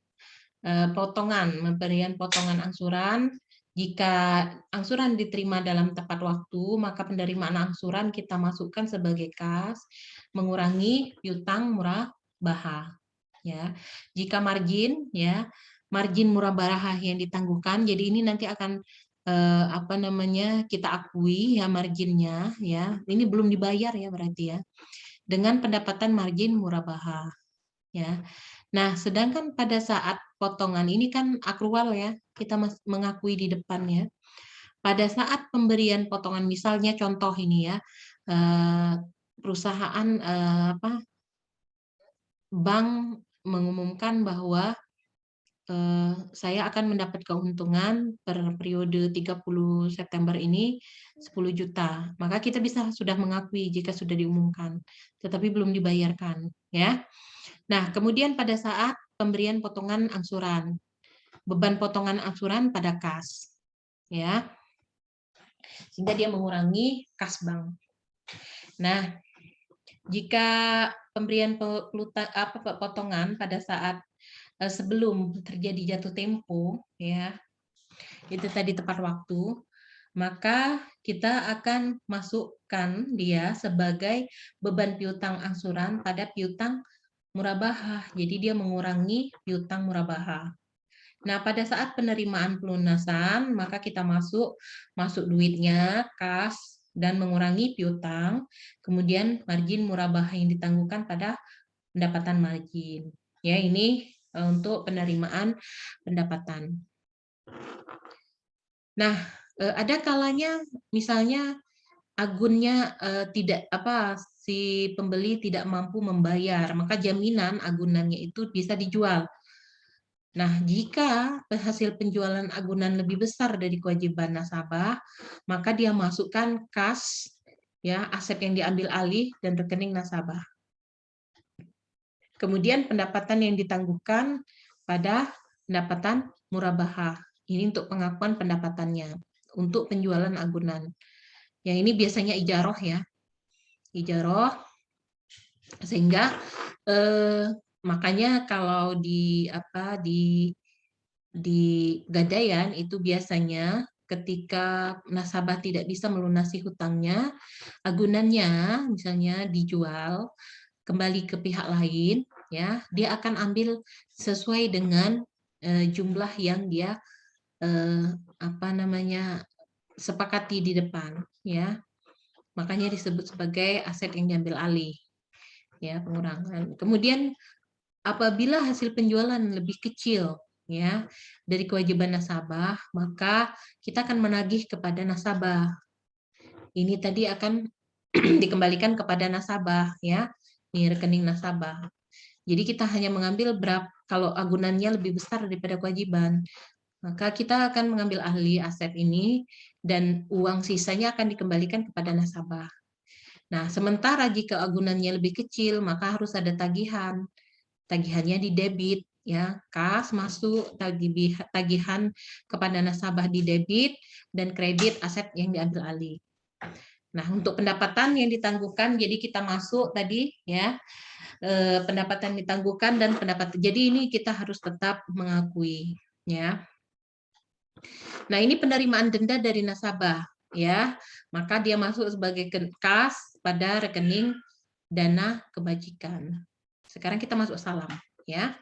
Speaker 1: pemberian potongan angsuran Jika angsuran diterima dalam tepat waktu, maka penerimaan angsuran kita masukkan sebagai kas, mengurangi piutang murah bahah. Ya, jika margin, ya, margin murah bahah yang ditangguhkan, jadi ini nanti akan apa namanya, kita akui ya marginnya, ya, ini belum dibayar ya berarti ya, dengan pendapatan margin murah bahah. Ya. Nah, sedangkan pada saat potongan ini kan akrual ya, kita mengakui di depannya. Pada saat pemberian potongan, misalnya contoh ini ya, perusahaan bank mengumumkan bahwa saya akan mendapat keuntungan per periode 30 September ini 10 juta. Maka kita bisa sudah mengakui jika sudah diumumkan, tetapi belum dibayarkan, ya. Nah, kemudian pada saat pemberian potongan angsuran, beban potongan angsuran pada kas, ya, sehingga dia mengurangi kas bank. Nah, jika pemberian potongan pada saat sebelum terjadi jatuh tempo, ya, itu tadi tepat waktu, maka kita akan masukkan dia sebagai beban piutang angsuran pada piutang murah bahah. Jadi dia mengurangi piutang murah bahah. Nah, pada saat penerimaan pelunasan, maka kita masuk duitnya, kas, dan mengurangi piutang, kemudian margin murah bahah yang ditangguhkan pada pendapatan margin. Ya, ini untuk penerimaan pendapatan. Nah, ada kalanya misalnya agunnya tidak si pembeli tidak mampu membayar, maka jaminan agunannya itu bisa dijual. Nah, jika hasil penjualan agunan lebih besar dari kewajiban nasabah, maka dia masukkan kas, ya, aset yang diambil alih dan rekening nasabah. Kemudian pendapatan yang ditangguhkan pada pendapatan murah bahah. Ini untuk pengakuan pendapatannya untuk penjualan agunan. Yang ini biasanya ijaroh ya, ijaroh, sehingga makanya kalau di Gadaian itu biasanya ketika nasabah tidak bisa melunasi hutangnya, agunannya misalnya dijual kembali ke pihak lain, ya, dia akan ambil sesuai dengan jumlah yang dia sepakati di depan, ya. Makanya disebut sebagai aset yang diambil alih, ya, pengurangan. Kemudian apabila hasil penjualan lebih kecil, ya, dari kewajiban nasabah, maka kita akan menagih kepada nasabah. Ini tadi akan dikembalikan kepada nasabah, ya, di rekening nasabah. Jadi kita hanya mengambil berapa, kalau agunannya lebih besar daripada kewajiban, maka kita akan mengambil alih aset ini dan uang sisanya akan dikembalikan kepada nasabah. Nah, sementara jika agunannya lebih kecil, maka harus ada tagihan. Tagihannya di debit, ya, kas masuk, tagihan kepada nasabah di debit, dan kredit aset yang diambil alih. Nah, untuk pendapatan yang ditangguhkan, jadi kita masuk tadi, ya, pendapatan ditangguhkan dan pendapatan. Jadi ini kita harus tetap mengakui, ya. Nah, ini penerimaan denda dari nasabah, ya. Maka dia masuk sebagai kas pada rekening dana kebajikan. Sekarang kita masuk salam, ya.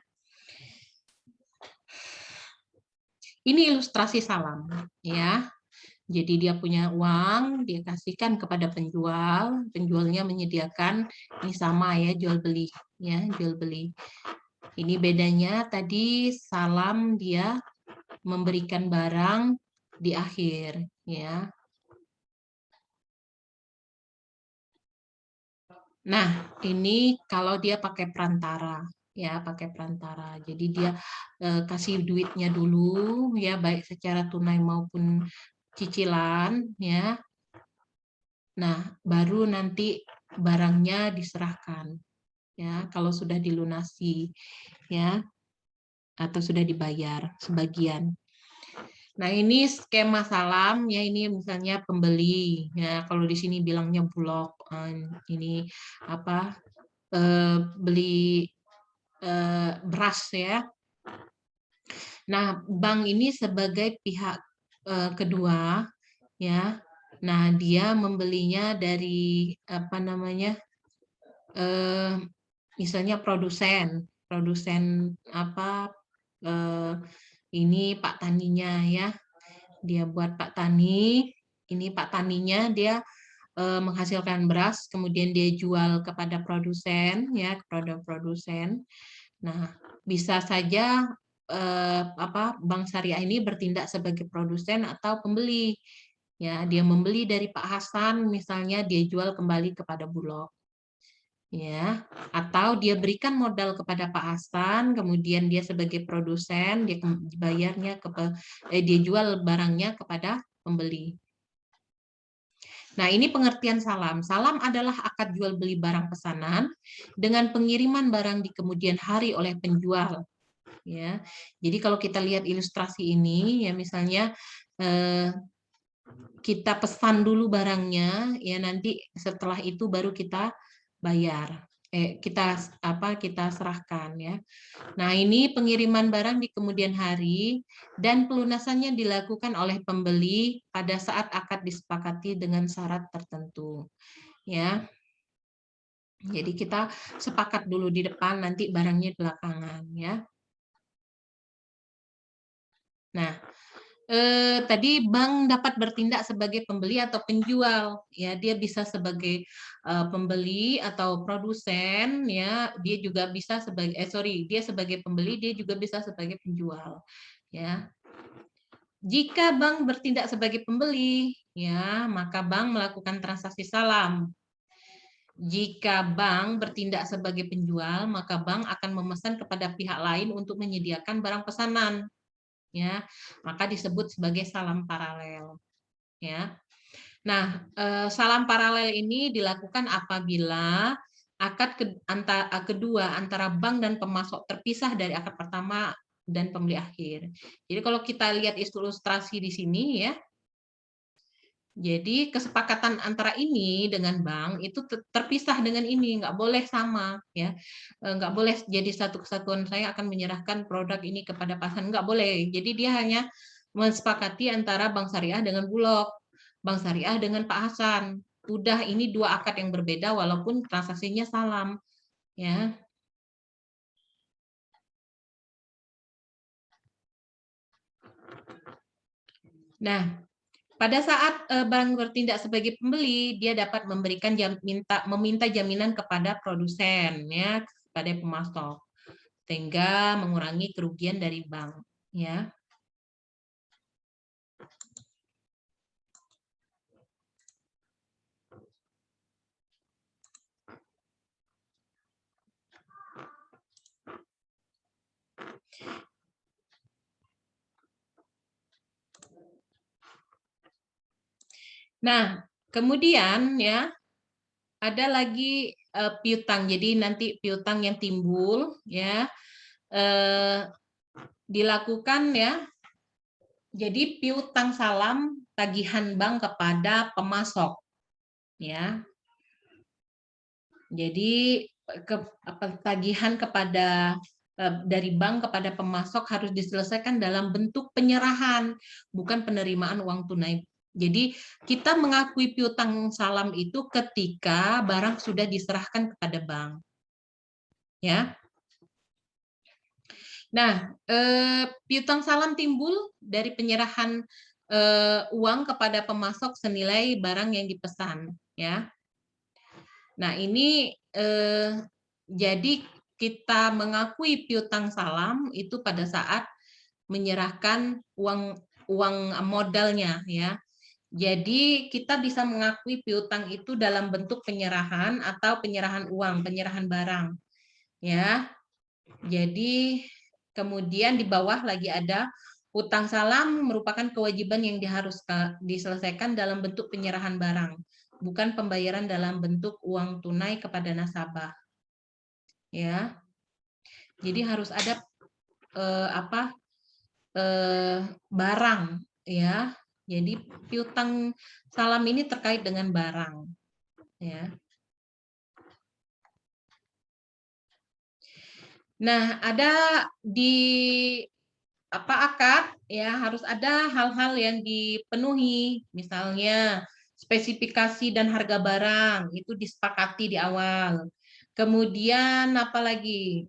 Speaker 1: Ini ilustrasi salam, ya. Jadi dia punya uang, dia kasihkan kepada penjual, penjualnya menyediakan, ini sama ya, jual beli, ya, jual beli. Ini bedanya tadi salam dia memberikan barang di akhir, ya. Nah, ini kalau dia pakai perantara, ya, pakai perantara. Jadi dia kasih duitnya dulu, ya, baik secara tunai maupun cicilan, ya. Nah, baru nanti barangnya diserahkan, ya, kalau sudah dilunasi, ya, atau sudah dibayar sebagian. Nah, ini skema salam, ya, ini misalnya pembeli, ya, kalau di sini bilangnya bulog, ini apa, beli beras, ya. Nah, bank ini sebagai pihak kedua, ya. Nah, dia membelinya dari apa namanya? Misalnya produsen apa ini Pak Taninya ya. Dia buat Pak Tani, ini Pak Taninya dia menghasilkan beras, kemudian dia jual kepada produsen ya, kepada produsen. Nah, bisa saja Bank Syariah ini bertindak sebagai produsen atau pembeli. Ya, dia membeli dari Pak Hasan, misalnya dia jual kembali kepada Bulog. Ya, atau dia berikan modal kepada Pak Hasan, kemudian dia sebagai produsen, dia bayarnya dia jual barangnya kepada pembeli. Nah, ini pengertian salam. Salam adalah akad jual beli barang pesanan dengan pengiriman barang di kemudian hari oleh penjual. Ya, jadi kalau kita lihat ilustrasi ini, ya misalnya kita pesan dulu barangnya, ya nanti setelah itu baru kita bayar. Kita serahkan ya. Nah, ini pengiriman barang di kemudian hari dan pelunasannya dilakukan oleh pembeli pada saat akad disepakati dengan syarat tertentu. Ya. Jadi kita sepakat dulu di depan, nanti barangnya belakangan ya. Nah, tadi bank dapat bertindak sebagai pembeli atau penjual ya, dia bisa sebagai pembeli atau produsen ya, dia juga bisa sebagai dia sebagai pembeli, dia juga bisa sebagai penjual ya. Jika bank bertindak sebagai pembeli ya, maka bank melakukan transaksi salam. Jika bank bertindak sebagai penjual, maka bank akan memesan kepada pihak lain untuk menyediakan barang pesanan ya, maka disebut sebagai salam paralel ya. Nah, salam paralel ini dilakukan apabila akad kedua antara bank dan pemasok terpisah dari akad pertama dan pembeli akhir. Jadi kalau kita lihat ilustrasi di sini ya, jadi kesepakatan antara ini dengan bank itu terpisah dengan ini, nggak boleh sama ya, nggak boleh jadi satu kesatuan. Saya akan menyerahkan produk ini kepada pasar, nggak boleh. Jadi dia hanya mensepakati antara Bank Syariah dengan Bulog, Bank Syariah dengan Pak Hasan. Udah, ini dua akad yang berbeda walaupun transaksinya salam ya. Nah, pada saat bank bertindak sebagai pembeli, dia dapat meminta jaminan kepada produsen, ya, kepada pemasok, sehingga mengurangi kerugian dari bank, ya. Nah, kemudian ya ada lagi piutang. Jadi nanti piutang yang timbul, ya. Dilakukan ya. Jadi piutang salam tagihan bank kepada pemasok, ya. Jadi tagihan kepada dari bank kepada pemasok harus diselesaikan dalam bentuk penyerahan, bukan penerimaan uang tunai. Jadi kita mengakui piutang salam itu ketika barang sudah diserahkan kepada bank, ya. Nah, piutang salam timbul dari penyerahan uang kepada pemasok senilai barang yang dipesan, ya. Nah, ini jadi kita mengakui piutang salam itu pada saat menyerahkan uang modalnya ya. Jadi kita bisa mengakui piutang itu dalam bentuk penyerahan atau penyerahan uang, penyerahan barang. Ya. Jadi kemudian di bawah lagi ada utang salam merupakan kewajiban yang diselesaikan dalam bentuk penyerahan barang, bukan pembayaran dalam bentuk uang tunai kepada nasabah. Ya. Jadi harus ada barang ya. Jadi piutang salam ini terkait dengan barang ya. Nah, ada di akad ya harus ada hal-hal yang dipenuhi, misalnya spesifikasi dan harga barang itu disepakati di awal. Kemudian apalagi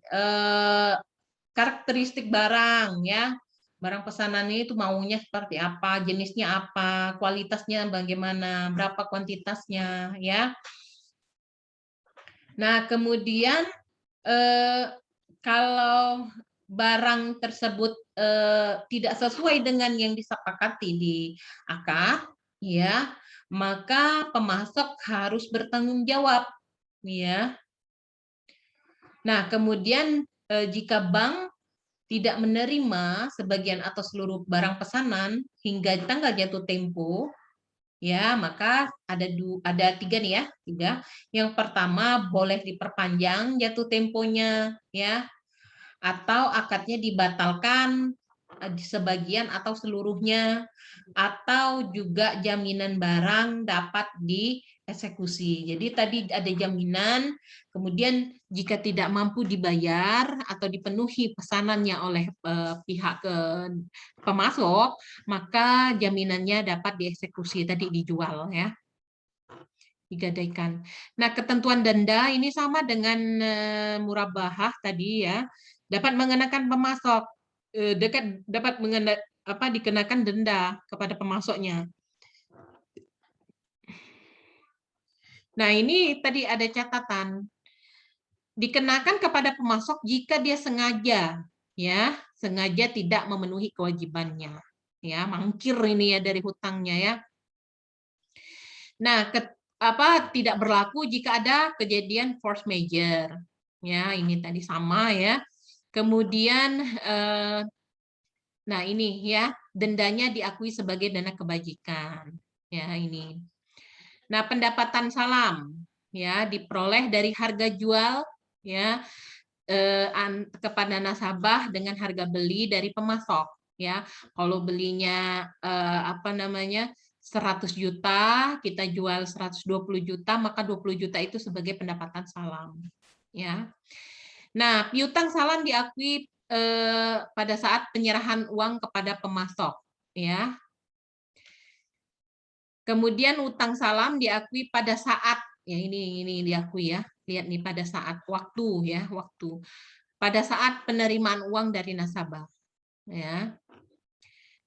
Speaker 1: karakteristik barang, ya, barang pesanannya itu maunya seperti apa, jenisnya apa, kualitasnya bagaimana, berapa kuantitasnya, ya. Nah, kemudian kalau barang tersebut tidak sesuai dengan yang disepakati di akad, ya, maka pemasok harus bertanggung jawab, ya. Nah, kemudian jika bank tidak menerima sebagian atau seluruh barang pesanan hingga tanggal jatuh tempo, ya, maka ada tiga nih, ya, tiga. Yang pertama, boleh diperpanjang jatuh temponya, ya, atau akadnya dibatalkan sebagian atau seluruhnya, atau juga jaminan barang dapat dieksekusi. Jadi tadi ada jaminan, kemudian jika tidak mampu dibayar atau dipenuhi pesanannya oleh pihak pemasok, maka jaminannya dapat dieksekusi, tadi dijual, ya, digadaikan. Nah, ketentuan denda ini sama dengan murabahah tadi, ya, dapat mengenakan pemasok, dapat dikenakan denda kepada pemasoknya. Nah, ini tadi ada catatan, dikenakan kepada pemasok jika dia sengaja, ya, sengaja tidak memenuhi kewajibannya, ya, mangkir ini ya dari hutangnya, ya. Nah, tidak berlaku jika ada kejadian force majeure, ya, ini tadi sama, ya. Kemudian nah ini, ya, dendanya diakui sebagai dana kebajikan, ya, ini. Nah, pendapatan salam, ya, diperoleh dari harga jual, ya, kepada nasabah dengan harga beli dari pemasok, ya. Kalau belinya 100 juta, kita jual 120 juta, maka 20 juta itu sebagai pendapatan salam, ya. Nah, piutang salam diakui pada saat penyerahan uang kepada pemasok, ya. Kemudian utang salam diakui pada saat, ya, ini diakui, ya. Lihat nih, pada saat waktu, ya, waktu. Pada saat penerimaan uang dari nasabah, ya.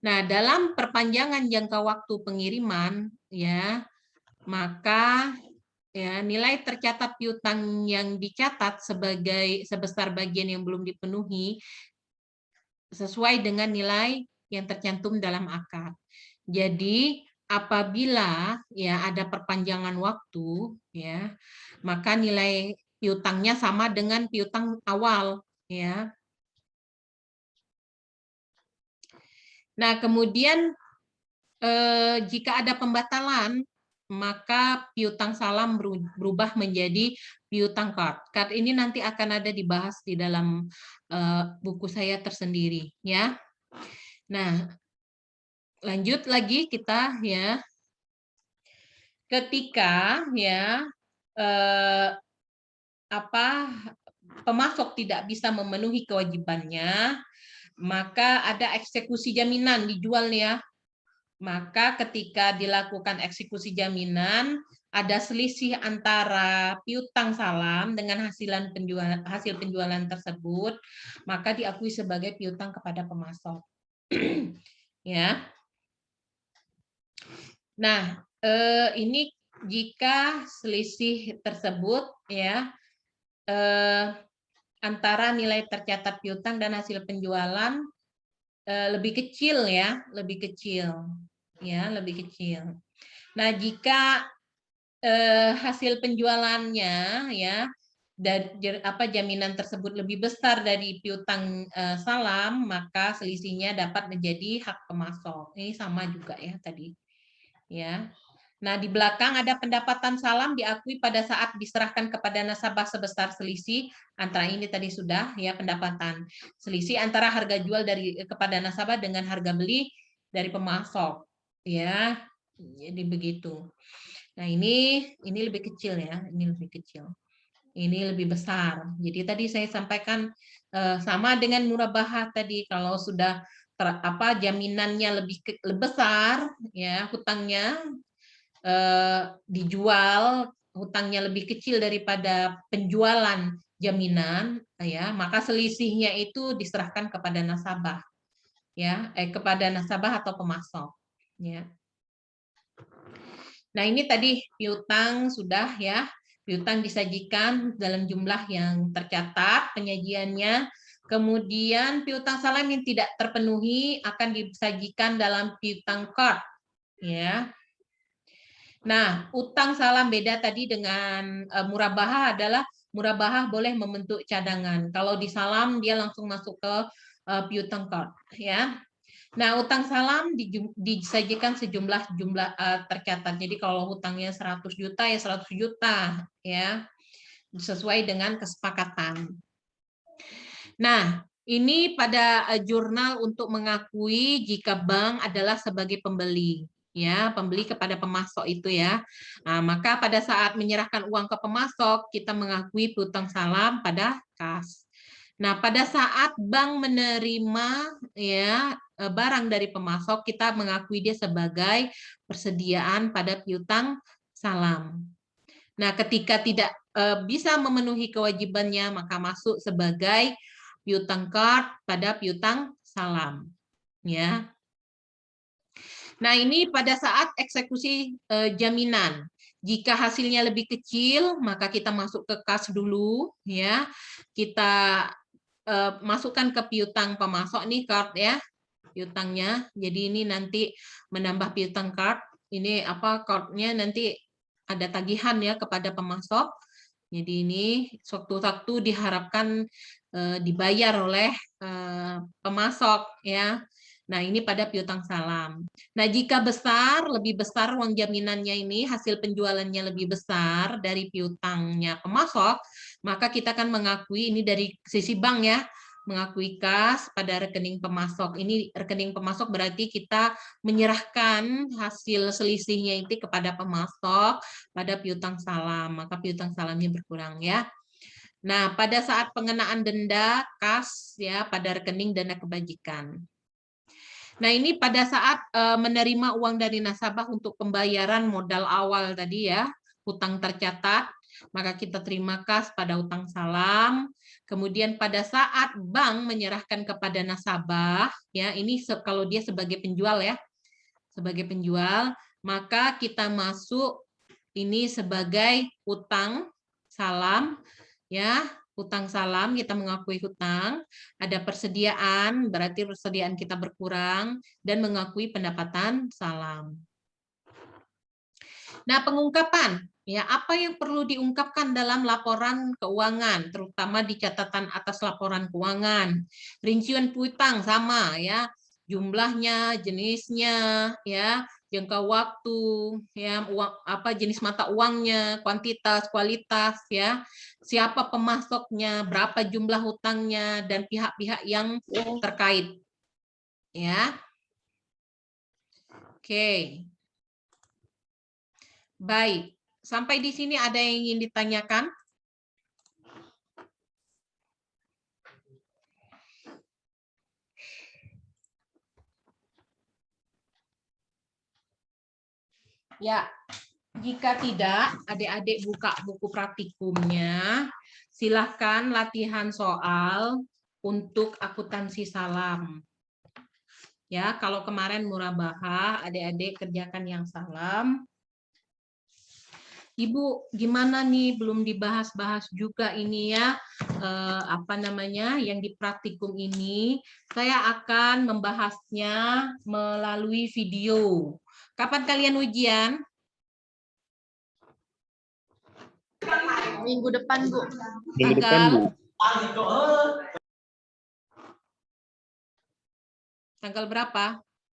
Speaker 1: Nah, dalam perpanjangan jangka waktu pengiriman, ya, maka, ya, nilai tercatat piutang yang dicatat sebesar bagian yang belum dipenuhi sesuai dengan nilai yang tercantum dalam akad. Jadi apabila, ya, ada perpanjangan waktu, ya, maka nilai piutangnya sama dengan piutang awal, ya. Nah, kemudian jika ada pembatalan, maka piutang salam berubah menjadi piutang qard. Qard ini nanti akan ada dibahas di dalam buku saya tersendiri, ya. Nah, lanjut lagi kita, ya. Ketika, ya, pemasok tidak bisa memenuhi kewajibannya, maka ada eksekusi jaminan dijual, ya. Maka ketika dilakukan eksekusi jaminan, ada selisih antara piutang salam dengan hasil penjualan tersebut, maka diakui sebagai piutang kepada pemasok. Ya. Nah, ini jika selisih tersebut, ya, antara nilai tercatat piutang dan hasil penjualan lebih kecil, ya, lebih kecil, ya, lebih kecil. Nah, jika hasil penjualannya, ya, dan jaminan tersebut lebih besar dari piutang salam, maka selisihnya dapat menjadi hak pemasok. Ini sama juga, ya, tadi, ya. Nah, di belakang ada pendapatan salam diakui pada saat diserahkan kepada nasabah sebesar selisih antara ini tadi sudah, ya, pendapatan selisih antara harga jual kepada nasabah dengan harga beli dari pemasok, ya. Jadi begitu. Nah, ini lebih kecil, ya, ini lebih kecil. Ini lebih besar. Jadi tadi saya sampaikan sama dengan murabahah tadi, kalau sudah jaminannya lebih besar, ya hutangnya dijual, hutangnya lebih kecil daripada penjualan jaminan, ya maka selisihnya itu diserahkan kepada nasabah, ya kepada nasabah atau pemasok, ya. Nah ini tadi piutang sudah ya, piutang disajikan dalam jumlah yang tercatat penyajiannya. Kemudian piutang salam yang tidak terpenuhi akan disajikan dalam piutang card, ya. Nah, utang salam beda tadi dengan murabahah adalah murabahah boleh membentuk cadangan. Kalau di salam dia langsung masuk ke piutang card, ya. Nah, utang salam disajikan sejumlah tercatat. Jadi kalau hutangnya 100 juta ya 100 juta, ya. Sesuai dengan kesepakatan. Nah, ini pada jurnal untuk mengakui jika bank adalah sebagai pembeli, ya, pembeli kepada pemasok itu ya. Nah, maka pada saat menyerahkan uang ke pemasok, kita mengakui piutang salam pada kas. Nah, pada saat bank menerima ya barang dari pemasok, kita mengakui dia sebagai persediaan pada piutang salam. Nah, ketika tidak bisa memenuhi kewajibannya, maka masuk sebagai piutang card pada piutang salam, ya. Nah, ini pada saat eksekusi jaminan. Jika hasilnya lebih kecil, maka kita masuk ke kas dulu, ya. Kita masukkan ke piutang pemasok nih card ya, piutangnya. Jadi ini nanti menambah piutang card. Ini cardnya nanti ada tagihan ya kepada pemasok. Jadi ini sewaktu-waktu diharapkan dibayar oleh pemasok ya. Nah, ini pada piutang salam. Nah, jika lebih besar uang jaminannya ini, hasil penjualannya lebih besar dari piutangnya pemasok, maka kita akan mengakui ini dari sisi bank ya, mengakui kas pada rekening pemasok. Ini rekening pemasok berarti kita menyerahkan hasil selisihnya itu kepada pemasok pada piutang salam, maka piutang salamnya berkurang ya. Nah, pada saat pengenaan denda kas ya pada rekening dana kebajikan. Nah, ini pada saat menerima uang dari nasabah untuk pembayaran modal awal tadi ya, hutang tercatat, maka kita terima kas pada hutang salam. Kemudian pada saat bank menyerahkan kepada nasabah, ya ini kalau dia sebagai penjual ya, sebagai penjual, maka kita masuk ini sebagai hutang salam, ya. Hutang salam, kita mengakui hutang, ada persediaan, berarti persediaan kita berkurang, dan mengakui pendapatan salam. Nah, pengungkapan, ya apa yang perlu diungkapkan dalam laporan keuangan, terutama di catatan atas laporan keuangan. Rincian piutang sama ya, jumlahnya, jenisnya, ya, jangka waktu, ya, jenis mata uangnya, kuantitas, kualitas, ya, siapa pemasoknya, berapa jumlah hutangnya, dan pihak-pihak yang terkait, ya. Oke. Baik, sampai di sini ada yang ingin ditanyakan? Ya, jika tidak, adik-adik buka buku praktikumnya. Silahkan latihan soal untuk akuntansi salam. Ya, kalau kemarin murabahah, adik-adik kerjakan yang salam. Ibu, gimana nih belum dibahas-bahas juga ini ya, yang di praktikum ini. Saya akan membahasnya melalui video. Kapan kalian ujian? Minggu depan, Bu.
Speaker 2: Minggu depan, Bu.
Speaker 1: Tanggal berapa?